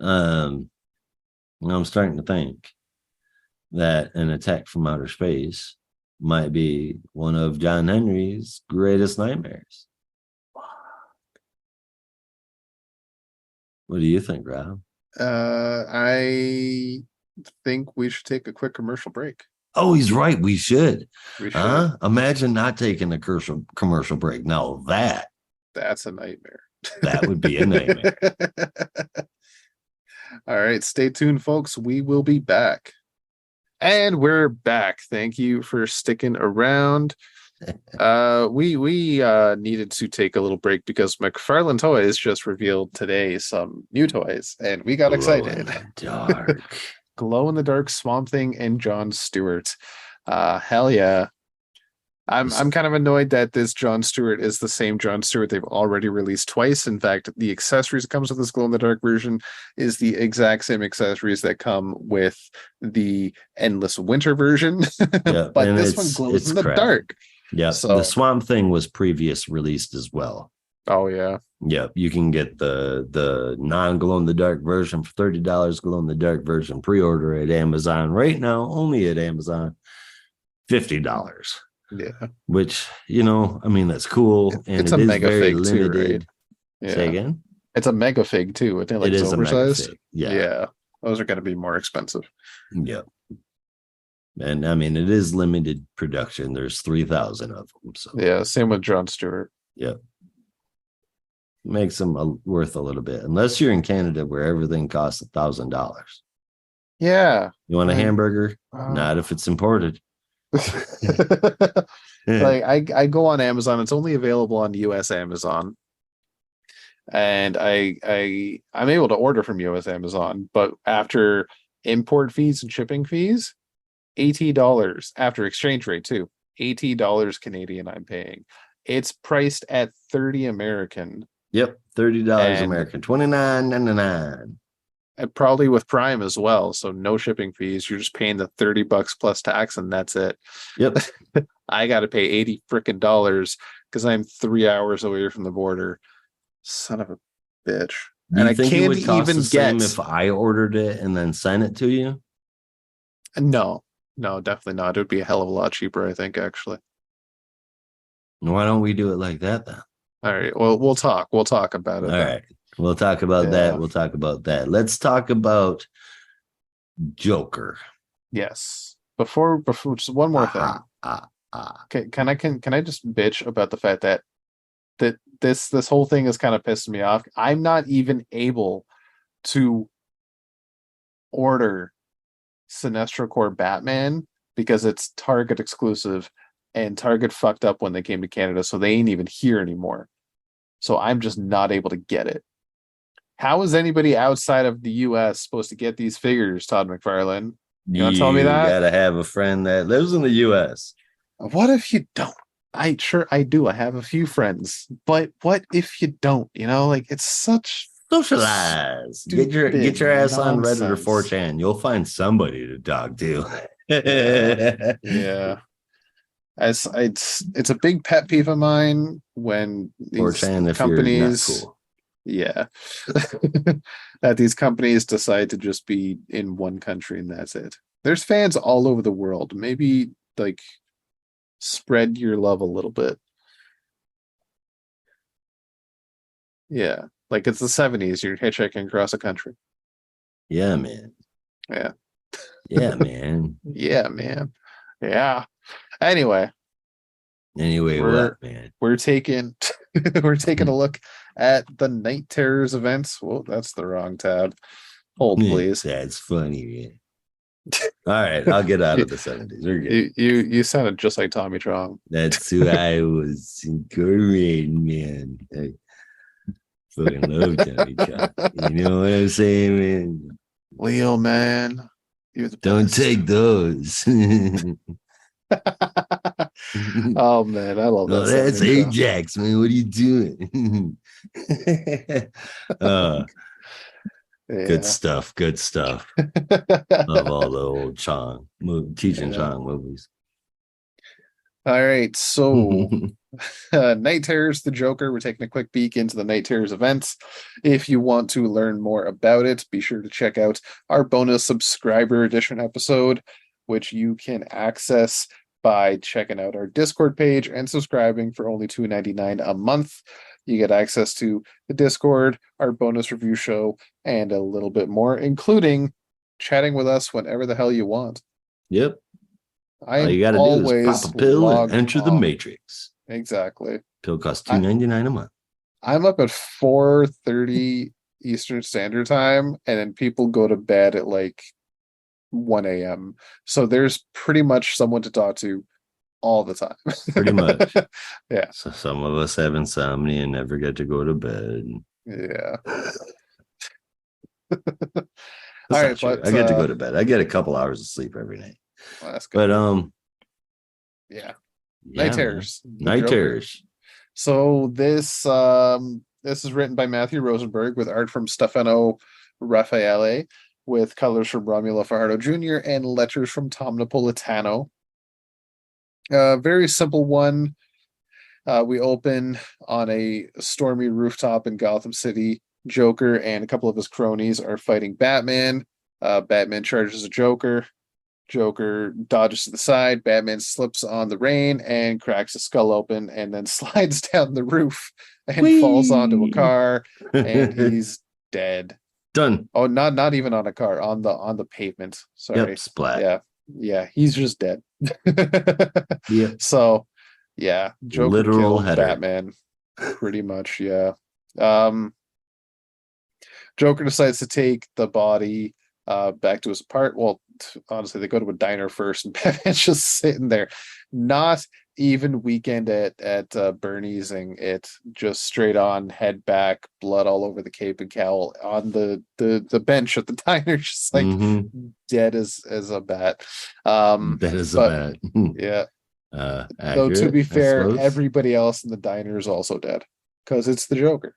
on. I'm starting to think that An Attack from Outer Space might be one of John Henry's greatest nightmares. What do you think, Rob? I think we should take a quick commercial break. Oh, he's right. We should. Imagine not taking a commercial break. Now that's a nightmare. That would be a nightmare. All right, stay tuned, folks. We will be back. And we're back. Thank you for sticking around. We needed to take a little break because McFarlane Toys just revealed today some new toys, and we got excited. Dark. Glow in the Dark Swamp Thing and Jon Stewart. Hell yeah. I'm kind of annoyed that this Jon Stewart is the same Jon Stewart they've already released twice. In fact, the accessories that comes with this glow in the dark version is the exact same accessories that come with the Endless Winter version. Yeah, but this one glows in the dark. Yeah, so the Swamp Thing was previous released as well. Oh yeah. Yeah, you can get the non-glow in the dark version for $30, glow in the dark version pre-order at Amazon right now, only at Amazon, $50. Yeah. Which, I mean, that's cool. And it's a mega very fig limited. Too, right? Yeah. Say again? It's a mega fig too. I think like it's oversized. Yeah. Those are going to be more expensive. Yeah. And I mean, it is limited production. There's 3,000 of them. So yeah, same with Jon Stewart. Yeah. Makes them worth a little bit, unless you're in Canada where everything costs $1,000. Yeah. You want a hamburger? Not if it's imported. Like I go on Amazon. It's only available on US Amazon, and I'm able to order from US Amazon, but after import fees and shipping fees, $80 after exchange rate too. $80 Canadian I'm paying. It's priced at 30 American. Yep, $30 American, $29.99. And probably with Prime as well, so no shipping fees. You're just paying the $30 plus tax, and that's it. Yep. I got to pay $80 because I'm 3 hours away from the border. Son of a bitch. And I can't even get if I ordered it and then sent it to you. No, definitely not. It would be a hell of a lot cheaper, I think, actually. Why don't we do it like that then? All right. Well, we'll talk about it. All right. We'll talk about that. We'll talk about that. Let's talk about Joker. Yes. Before just one more thing. Okay, can I just bitch about the fact that this whole thing is kind of pissing me off? I'm not even able to order Sinestro Corps Batman because it's Target exclusive, and Target fucked up when they came to Canada, so they ain't even here anymore. So I'm just not able to get it. How is anybody outside of the US supposed to get these figures, Todd McFarlane? You want to tell me that? You gotta have a friend that lives in the US. What if you don't? I do. I have a few friends, but what if you don't? Like it's such socialize. Get your ass on Reddit or 4chan. You'll find somebody to talk to. Yeah. It's a big pet peeve of mine when these companies, yeah, that these companies decide to just be in one country and that's it. There's fans all over the world. Maybe like spread your love a little bit. Yeah, like it's the 70s. You're hitchhiking across a country. Yeah, man. Yeah. Yeah, man. Yeah, man. Yeah. Anyway, What, man? we're taking we're taking a look at the Night Terrors events. Whoa, that's the wrong tab. Hold, please. That's funny, man. All right, I'll get out of the 70s. We're good. You sounded just like Tommy Chong. That's who I was incorporating, man. I fucking love Tommy Chong. You know what I'm saying, man? Leo, man. You're the Don't best. take those. Oh man, I love that. That's Ajax, man. What are you doing? Good stuff. Good stuff. Love all the old Chong, teaching Chong movies. All right, so Night Terrors, the Joker. We're taking a quick peek into the Night Terrors events. If you want to learn more about it, be sure to check out our bonus subscriber edition episode, which you can access by checking out our Discord page and subscribing for only $2.99 a month. You get access to the Discord, our bonus review show, and a little bit more, including chatting with us whenever the hell you want. Yep. All you got to do is pop a pill and enter the Matrix. Exactly. Pill costs $2.99 a month. I'm up at 4:30 Eastern Standard Time, and then people go to bed at like 1 a.m. So there's pretty much someone to talk to all the time. Pretty much. Yeah. So some of us have insomnia and never get to go to bed. Yeah. All right, but I get to go to bed. I get a couple hours of sleep every night. Well, that's good. But yeah. Night Terrors. Night Terrors. So this is written by Matthew Rosenberg with art from Stefano Raffaele, with colors from Romulo Fajardo Jr. and letters from Tom Napolitano. Very simple one. We open on a stormy rooftop in Gotham City. Joker and a couple of his cronies are fighting Batman. Batman charges a Joker. Joker dodges to the side. Batman slips on the rain and cracks his skull open and then slides down the roof and falls onto a car, and he's dead. Done. Oh, not even on a car, on the pavement. Sorry. Yep, splat. Yeah, he's just dead. Yeah. So, yeah, Joker literal killed header. Batman, pretty much. Yeah. Joker decides to take the body back to his apartment. Well, honestly, they go to a diner first, and Batman's just sitting there, not even weekend at Bernie's, and it just straight on, head back, blood all over the cape and cowl on the bench at the diner, just like dead as a bat. Dead as a bat. Yeah. Though to be fair, everybody else in the diner is also dead because it's the Joker.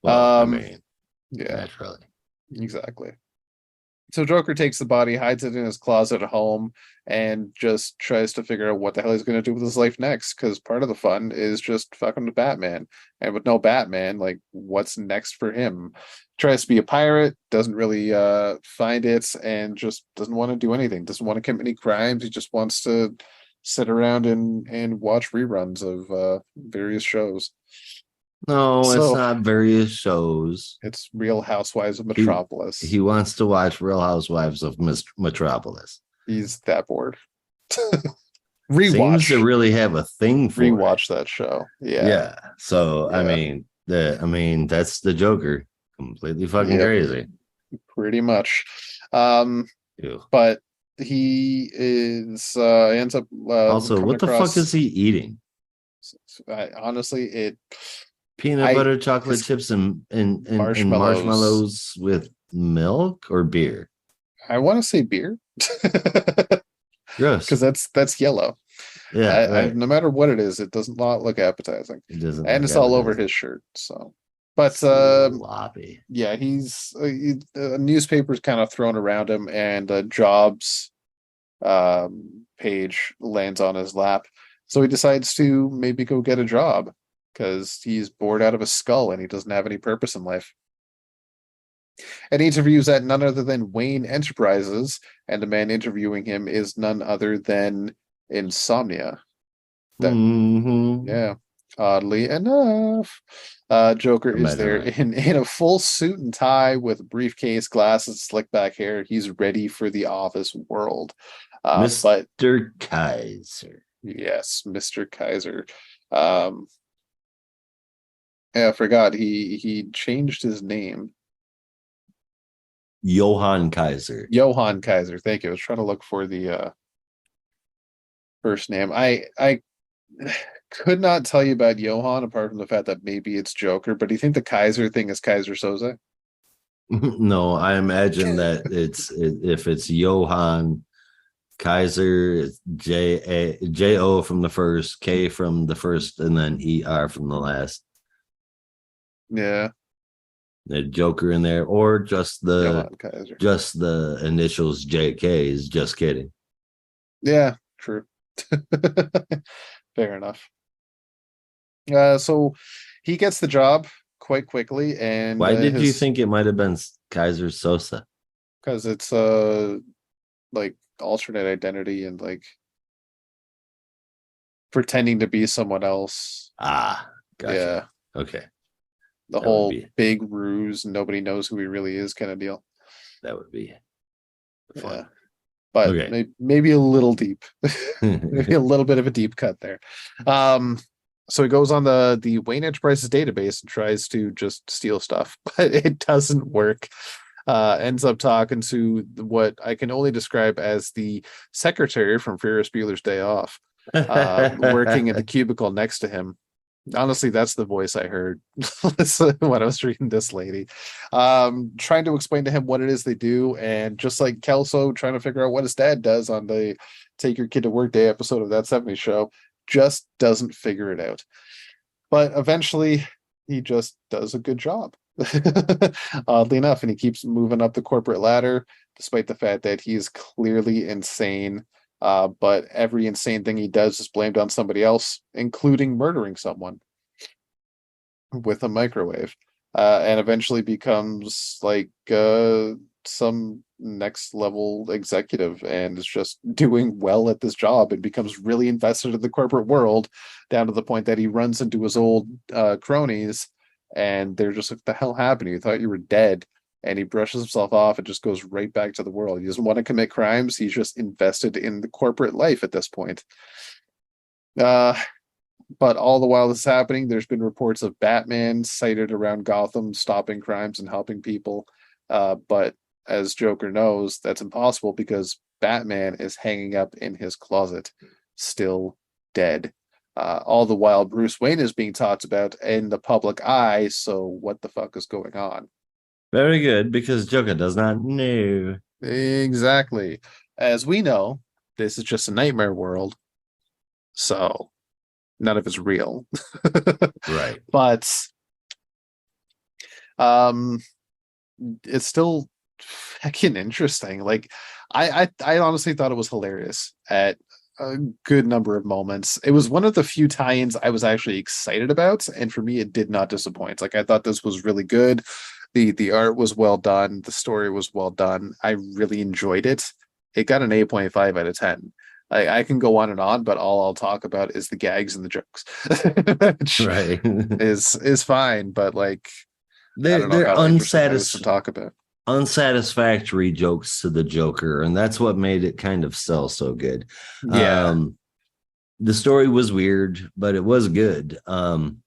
Well, I mean, yeah, naturally, exactly. So Joker takes the body, hides it in his closet at home, and just tries to figure out what the hell he's going to do with his life next. Because part of the fun is just fucking with Batman, and with no Batman, like, what's next for him? Tries to be a pirate, doesn't really find it, and just doesn't want to do anything. Doesn't want to commit any crimes. He just wants to sit around and watch reruns of various shows. No, it's not various shows. It's Real Housewives of Metropolis. He wants to watch Real Housewives of Metropolis. He's that bored. Rewatch. Seems to really have a thing for rewatch that show. Yeah. Yeah. So I mean, that's the Joker. Completely fucking crazy. Pretty much. But he is ends up also, what the fuck is he eating? Honestly, peanut butter, chocolate chips, and marshmallows with milk or beer. I want to say beer. Gross, because that's yellow. Yeah, right. No matter what it is, it does not look appetizing. It doesn't, and it's all over his shirt. So, but sloppy. Yeah, he's a newspaper's kind of thrown around him, and a jobs page lands on his lap. So he decides to maybe go get a job because he's bored out of his skull and he doesn't have any purpose in life. And he interviews at none other than Wayne Enterprises, and the man interviewing him is none other than Insomnia. Yeah. Oddly enough, Joker I is might have there read. in a full suit and tie with a briefcase, glasses, slick back hair. He's ready for the office world. But Mr. Kaiser. yes, Mr. Kaiser. Um, yeah, I forgot he changed his name. Johann Kaiser. Johann Kaiser. Thank you. I was trying to look for the first name. I could not tell you about Johann apart from the fact that maybe it's Joker, but do you think the Kaiser thing is Kaiser Soze? No, I imagine that if it's Johann Kaiser, it's J O from the first, K from the first, and then ER from the last. Yeah, The Joker in there, or Johann Kaiser. just the initials JK is just kidding. Yeah, true. Fair enough. So he gets the job quite quickly, and Why did you his think it might have been Kaiser Sosa? because it's like alternate identity and like pretending to be someone else. Ah, gotcha. Yeah, Okay, the that would whole be big ruse, nobody knows who he really is kind of deal. that would be fun. Yeah, but Okay. maybe a little deep, maybe a little bit of a deep cut there. So he goes on the Wayne Enterprises database and tries to just steal stuff, but it doesn't work. Ends up talking to what I can only describe as the secretary from Ferris Bueller's Day Off, working in the cubicle next to him. Honestly, that's the voice I heard when I was reading this lady. Trying to explain to him what it is they do, and just like Kelso trying to figure out what his dad does on the Take Your Kid to Work Day episode of That 70s Show, just doesn't figure it out. But eventually, he just does a good job. Oddly enough, and he keeps moving up the corporate ladder, despite the fact that he's clearly insane. But every insane thing he does is blamed on somebody else, including murdering someone with a microwave, and eventually becomes like some next level executive and is just doing well at this job and becomes really invested in the corporate world, down to the point that he runs into his old cronies and they're just like, "What the hell happened? You thought you were dead." And he brushes himself off and just goes right back to the world. He doesn't want to commit crimes. He's just invested in the corporate life at this point. Uh, but all the while this is happening, there's been reports of Batman sighted around Gotham, stopping crimes and helping people. But as Joker knows, that's impossible because Batman is hanging up in his closet, still dead. All the while, Bruce Wayne is being talked about in the public eye. So what the fuck is going on? Very good, because Joker does not know. Exactly. As we know, this is just a nightmare world. So none of it's real. Right. But um it's still fucking interesting. Like I honestly thought it was hilarious at a good number of moments. It was one of the few tie-ins I was actually excited about, and for me it did not disappoint. Like I thought this was really good. The art was well done, the story was well done. I really enjoyed it. It got an 8.5 out of 10. I can go on and on, but all I'll talk about is the gags and the jokes. Which Right. is fine, but like I don't know They're how interesting that is to talk about. unsatisfactory jokes to the Joker, and that's what made it kind of sell so good. Yeah, The story was weird, but it was good. I'm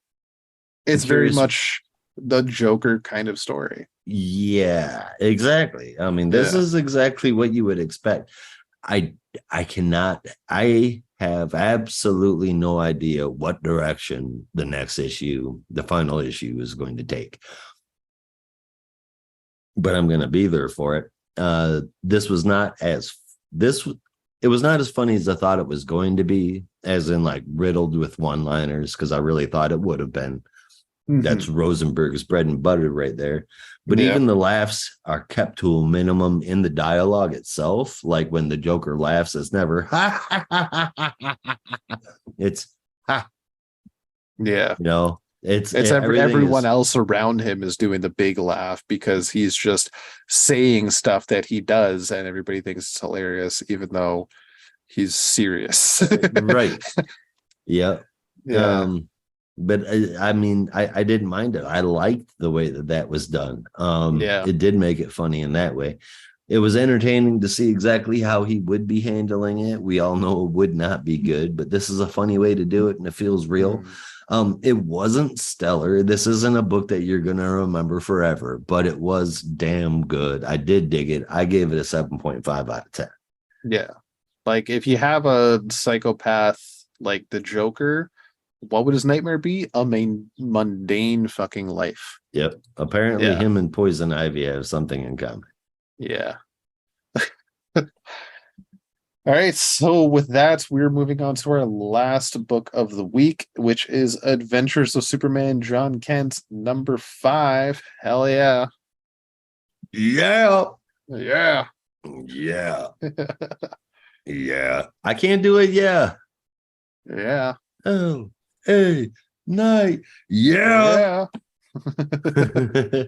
it's very curious. much the Joker kind of story. Yeah, exactly. I mean, this Yeah, is exactly what you would expect. I I have absolutely no idea what direction the next issue, the final issue, is going to take. But I'm going to be there for it. This was not as this it was not as funny as I thought it was going to be, as in like riddled with one-liners, because I really thought it would have been. That's Rosenberg's bread and butter right there. But yeah, even the laughs are kept to a minimum in the dialogue itself. Like when the Joker laughs, it's never ha ha ha ha ha ha. It's ha. yeah. You know, It's everything everyone is else around him is doing the big laugh because he's just saying stuff that he does, and everybody thinks it's hilarious, even though he's serious. right. Yeah. Yeah. Um, But I mean, I didn't mind it. I liked the way that was done. Yeah. It did make it funny in that way. It was entertaining to see exactly how he would be handling it. We all know it would not be good, but this is a funny way to do it, and it feels real. It wasn't stellar. This isn't a book that you're going to remember forever, but it was damn good. I did dig it. I gave it a 7.5 out of 10. Yeah. Like if you have a psychopath like the Joker, what would his nightmare be? A mundane fucking life. Yep. Apparently, Yeah. him and Poison Ivy have something in common. Yeah. All right. So with that, we're moving on to our last book of the week, which is Adventures of Superman John Kent, number 5. Hell yeah. Yeah. Yeah. Yeah. Yeah. I can't do it. Yeah. Yeah. Oh, hey, night. Yeah. Yeah.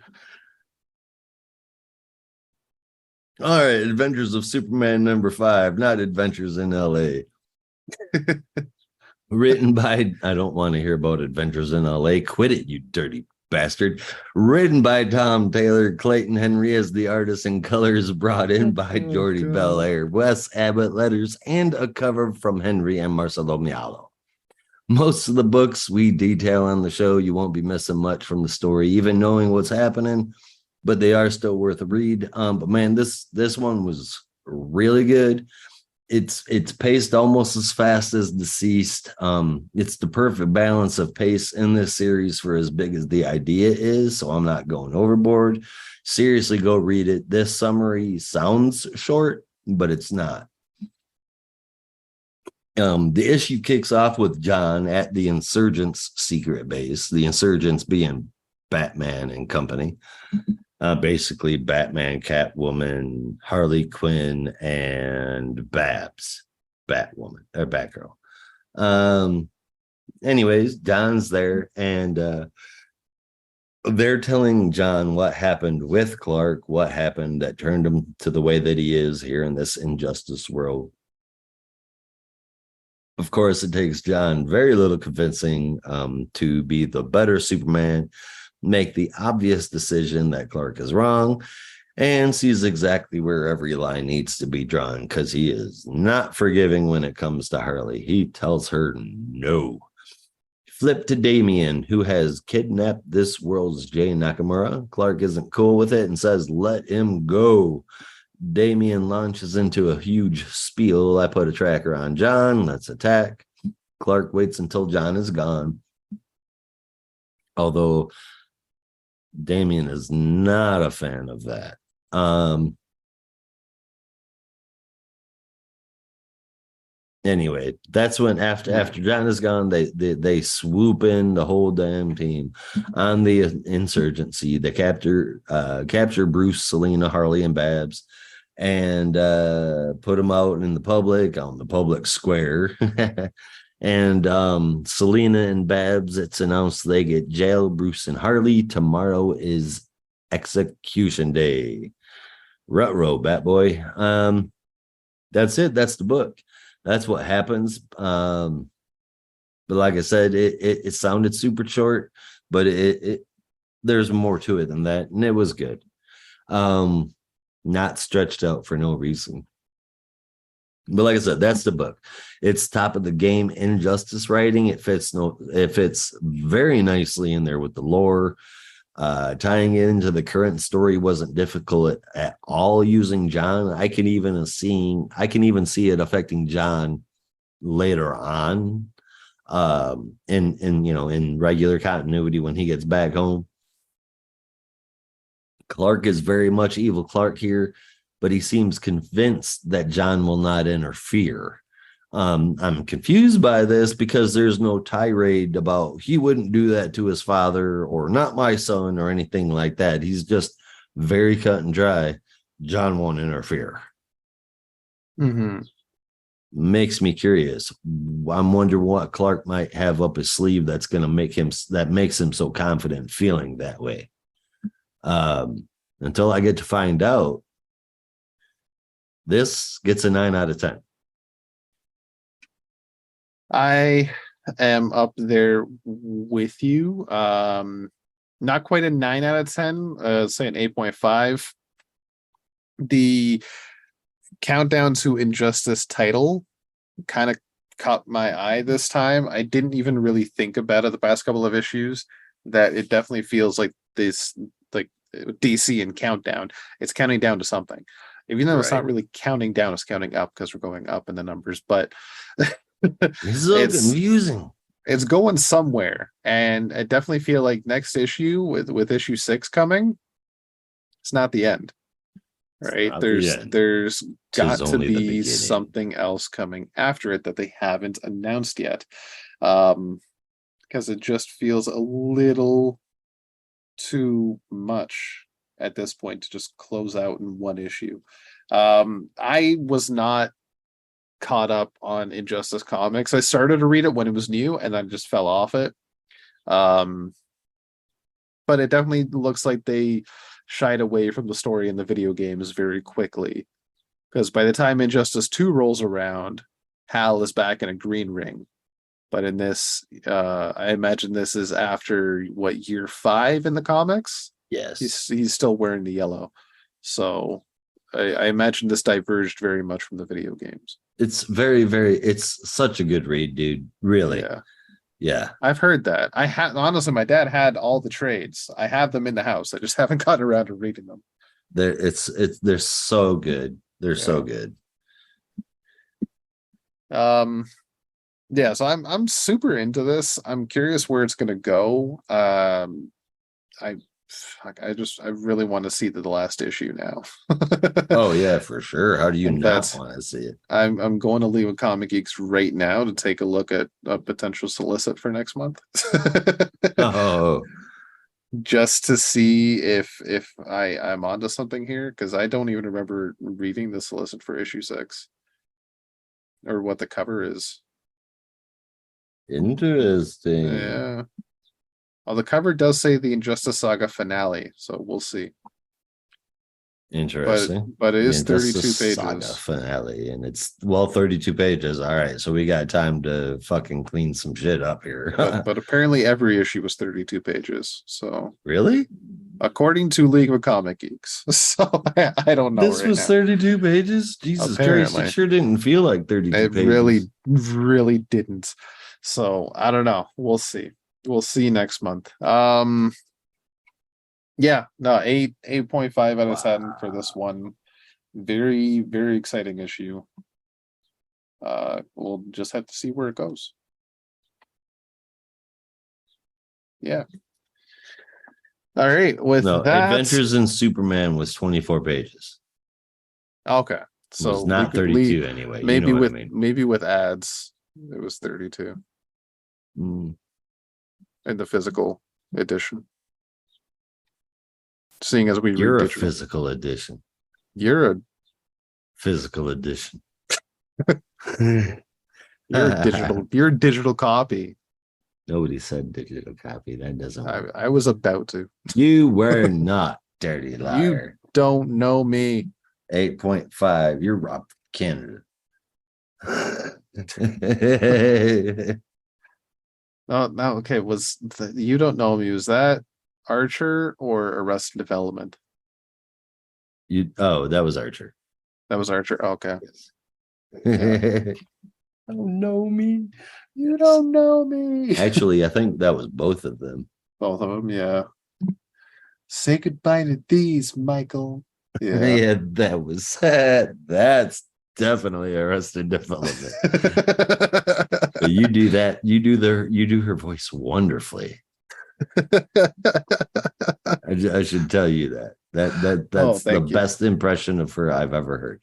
All right. Adventures of Superman number 5, not Adventures in LA. Written by, I don't want to hear about Adventures in LA. Quit it, you dirty bastard. Written by Tom Taylor, Clayton Henry as the artist, and colors brought in by Jordi Belair, Wes Abbott letters, and a cover from Henry and Marcelo Mialo. Most of the books we detail on the show, you won't be missing much from the story, even knowing what's happening, but they are still worth a read. But man, this one was really good. It's paced almost as fast as Deceased. It's the perfect balance of pace in this series for as big as the idea is, so I'm not going overboard. Seriously, go read it. This summary sounds short, but it's not. The issue kicks off with John at the Insurgents' secret base, the Insurgents being Batman and company. Basically Batman, Catwoman, Harley Quinn, and Babs, Batwoman or Batgirl. Anyways, John's there, and they're telling John what happened with Clark, what happened that turned him to the way that he is here in this injustice world. Of course, it takes John very little convincing to be the better Superman, make the obvious decision that Clark is wrong, and sees exactly where every line needs to be drawn, because he is not forgiving when it comes to Harley. He tells her no. Flip to Damian, who has kidnapped this world's Jay Nakamura. Clark isn't cool with it and says, let him go. Damian launches into a huge spiel. I put a tracker on John. Let's attack. Clark waits until John is gone. Although Damian is not a fan of that. Anyway, that's when after John is gone, they swoop in the whole damn team on the insurgency. They capture Bruce, Selena, Harley, and Babs, and put them out in the public on the public square. And Selena and Babs, it's announced they get jail. Bruce and Harley, tomorrow is execution day. Ruh-roh, Batboy. That's it. That's the book. That's what happens. But like I said, it sounded super short, but it there's more to it than that, and it was good. Not stretched out for no reason. But like I said, that's the book. It's top of the game injustice writing. It fits very nicely in there with the lore. Tying it into the current story wasn't difficult at all using John. I can even see it affecting John later on, in regular continuity when he gets back home. Clark is very much evil Clark here, but he seems convinced that John will not interfere. I'm confused by this because there's no tirade about he wouldn't do that to his father or not my son or anything like that. He's just very cut and dry. John won't interfere. Mm-hmm. Makes me curious. I'm wondering what Clark might have up his sleeve that's going to makes him so confident feeling that way. Until I get to find out, this gets a 9 out of 10. I am up there with you. Not quite a 9 out of 10, say an 8.5. The countdown to Injustice title kind of caught my eye this time. I didn't even really think about it the past couple of issues, that it definitely feels like this, like DC and Countdown. It's counting down to something. Even though it's not really counting down, it's counting up because we're going up in the numbers. But it's so confusing. It's going somewhere, and I definitely feel like next issue with issue 6 coming, it's not the end. Right? There's got to be something else coming after it that they haven't announced yet. Because it just feels a little too much at this point to just close out in one issue. I was not caught up on Injustice Comics. I started to read it when it was new and then just fell off it. But it definitely looks like they shied away from the story in the video games very quickly. Because by the time Injustice 2 rolls around, Hal is back in a green ring. But in this, I imagine this is after year 5 in the comics? Yes. He's still wearing the yellow. So I imagine this diverged very much from the video games. It's it's such a good read, dude. Really. Yeah. I've heard that. Honestly, my dad had all the trades. I have them in the house. I just haven't gotten around to reading them. They're so good. They're so good. Yeah, so I'm super into this. I'm curious where it's gonna go. I really want to see the last issue now. Oh yeah, for sure. How do you not want to see it? I'm going to leave with Comic Geeks right now to take a look at a potential solicit for next month. Oh, just to see if I'm onto something here, because I don't even remember reading the solicit for issue 6 or what the cover is. Interesting. Yeah. Well, the cover does say the Injustice Saga finale, so we'll see. Interesting. But it is 32 pages. Saga finale, and it's 32 pages. All right, so we got time to fucking clean some shit up here. but apparently every issue was 32 pages. So really, according to League of Comic Geeks. So I don't know. This was 32 pages. Jesus Christ, it sure didn't feel like 32 pages. It really didn't. So I don't know. We'll see. We'll see next month. Yeah, no, 8.5 out of 10 for this one. Very, very exciting issue. We'll just have to see where it goes. Yeah. All right. Adventures in Superman was 24 pages. Okay. So it's not 32 anyway. Maybe with ads, it was 32. In the physical edition. Seeing as you're a physical edition. You're a physical edition. You're a digital copy. Nobody said digital copy. That doesn't work. I was about to. You were not, dirty liar. You don't know me. 8.5. You're Rob Canada. No, okay. You don't know me? Was that Archer or Arrested Development? That was Archer. That was Archer. Okay. Yes. Yeah. Don't know me. You don't know me. Actually, I think that was both of them. Both of them, yeah. Say goodbye to these, Michael. Yeah, yeah, that was that's definitely Arrested Development. You do that. You do her voice wonderfully. I should tell you that's the best impression of her I've ever heard.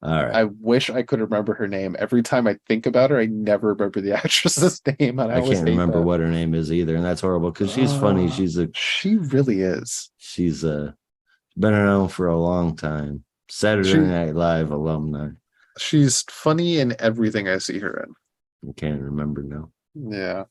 All right. I wish I could remember her name. Every time I think about her, I never remember the actress's name. And I can't remember what her name is either, and that's horrible because she's funny. She really is. She's been around for a long time. Saturday Night Live alumni. She's funny in everything I see her in. I can't remember now. Yeah.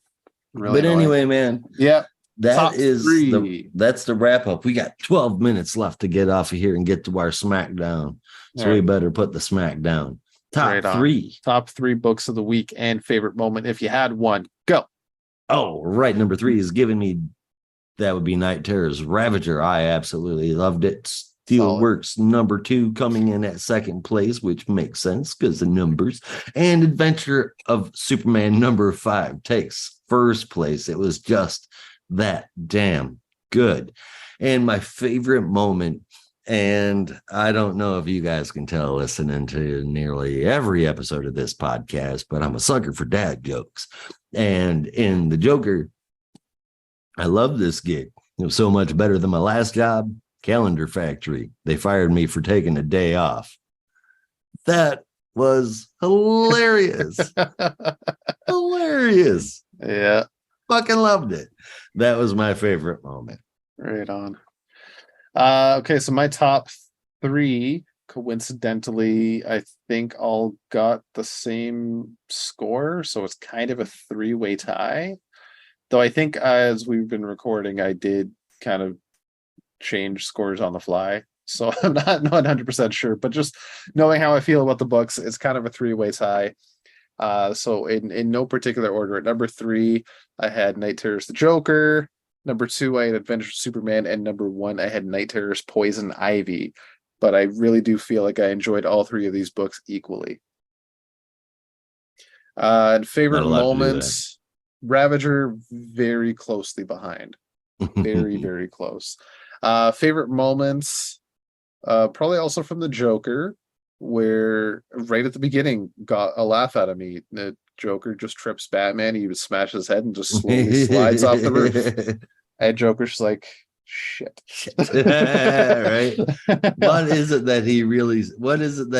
Really but anyway, man. Yeah. That's the wrap up. We got 12 minutes left to get off of here and get to our SmackDown. So we better put the SmackDown. Top 3 books of the week and favorite moment if you had one. Go. Oh, right. Number 3 is giving me, that would be Night Terror's Ravager. I absolutely loved it. Steelworks number 2 coming in at second place, which makes sense because the numbers. And Adventure of Superman number 5 takes first place. It was just that damn good. And my favorite moment, and I don't know if you guys can tell listening to nearly every episode of this podcast, but I'm a sucker for dad jokes. And in The Joker, I love this gig. It was so much better than my last job, Calendar Factory. They fired me for taking a day off. That was hilarious. Hilarious. Yeah. Fucking loved it. That was my favorite moment. Right on. Okay, so my top 3, coincidentally, I think all got the same score, so it's kind of a 3-way tie. Though I think as we've been recording, I did kind of change scores on the fly. So I'm not 100% sure, but just knowing how I feel about the books, it's kind of a 3-way tie. So in no particular order, at number 3, I had Night Terror's The Joker. Number 2, I had Adventure of Superman, and number 1, I had Night Terror's Poison Ivy. But I really do feel like I enjoyed all 3 of these books equally. And favorite moments, Ravager very closely behind. Very, very close. Favorite moments, probably also from The Joker, where right at the beginning got a laugh out of me. The Joker just trips Batman, he would smash his head and just slowly slides off the roof. And Joker's like, shit. Right? What is it that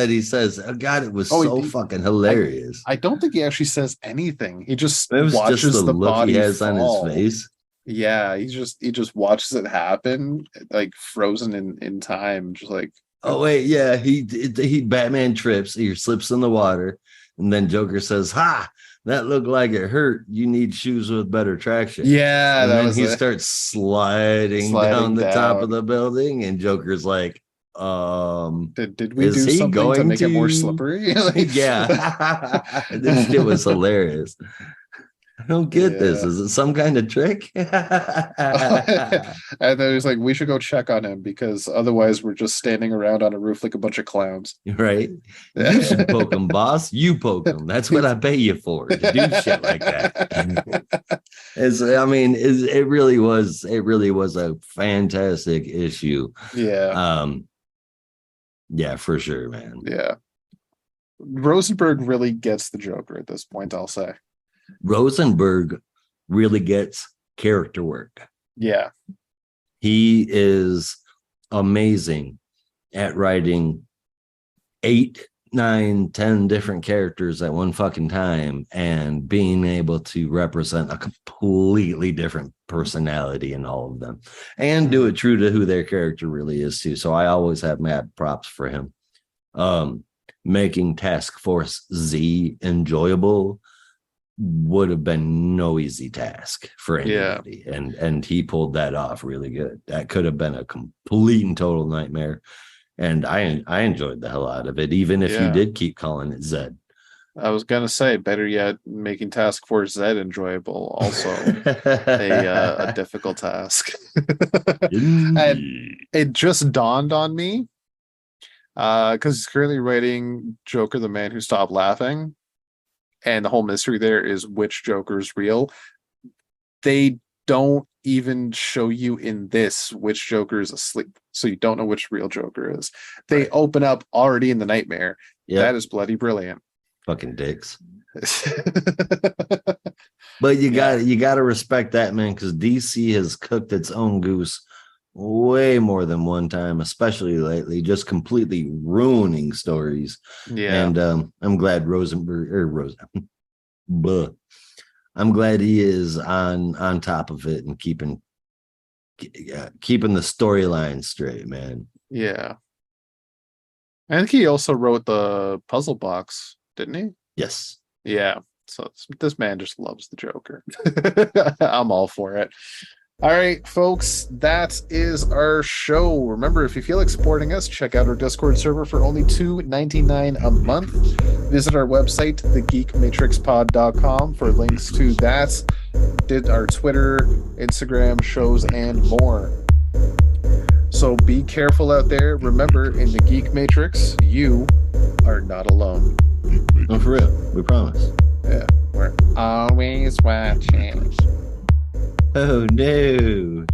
he says? Oh God, it was fucking hilarious. I don't think he actually says anything. He just watches just the look body he has fall on his face. Yeah, he just watches it happen, like frozen in time, just like, oh wait, yeah, he Batman trips, he slips in the water, and then Joker says, "Ha, that looked like it hurt. You need shoes with better traction." Yeah, and then he starts sliding down the top of the building, and Joker's like, did we do something to make it more slippery?" Yeah, this shit was hilarious. I don't get this. Is it some kind of trick? And then he's like, we should go check on him because otherwise we're just standing around on a roof like a bunch of clowns. Right? You should poke him, boss. You poke him. That's what I pay you for, to do shit like that. It really was a fantastic issue. Yeah. Yeah, for sure, man. Yeah. Rosenberg really gets the Joker at this point, I'll say. Rosenberg really gets character work. Yeah. He is amazing at writing 8, 9, 10 different characters at one fucking time and being able to represent a completely different personality in all of them and do it true to who their character really is too. So I always have mad props for him. Making Task Force Z enjoyable would have been no easy task for anybody. Yeah. And he pulled that off really good. That could have been a complete and total nightmare. And I enjoyed the hell out of it, even if you did keep calling it Zed. I was gonna say, better yet, making Task Force Z enjoyable, also a difficult task. And it just dawned on me, because he's currently writing Joker, the Man Who Stopped Laughing. And the whole mystery there is which Joker's real. They don't even show you in this which Joker is asleep. So you don't know which real Joker is. They open up already in the nightmare. Yep. That is bloody brilliant. Fucking dicks. But you gotta respect that, man, because DC has cooked its own goose way more than one time, especially lately, just completely ruining stories. Yeah. And I'm glad I'm glad he is on top of it and keeping the storyline straight, man. Yeah. I think he also wrote the puzzle box, didn't he? Yes. Yeah. So this man just loves the Joker. I'm all for it. All right, folks, that is our show. Remember, if you feel like supporting us, check out our Discord server for only $2.99 a month. Visit our website, thegeekmatrixpod.com, for links to that did our Twitter, Instagram shows, and more. So be careful out there. Remember, in the Geek Matrix, you are not alone. No, for real. We promise. Yeah, we're always watching. Oh no.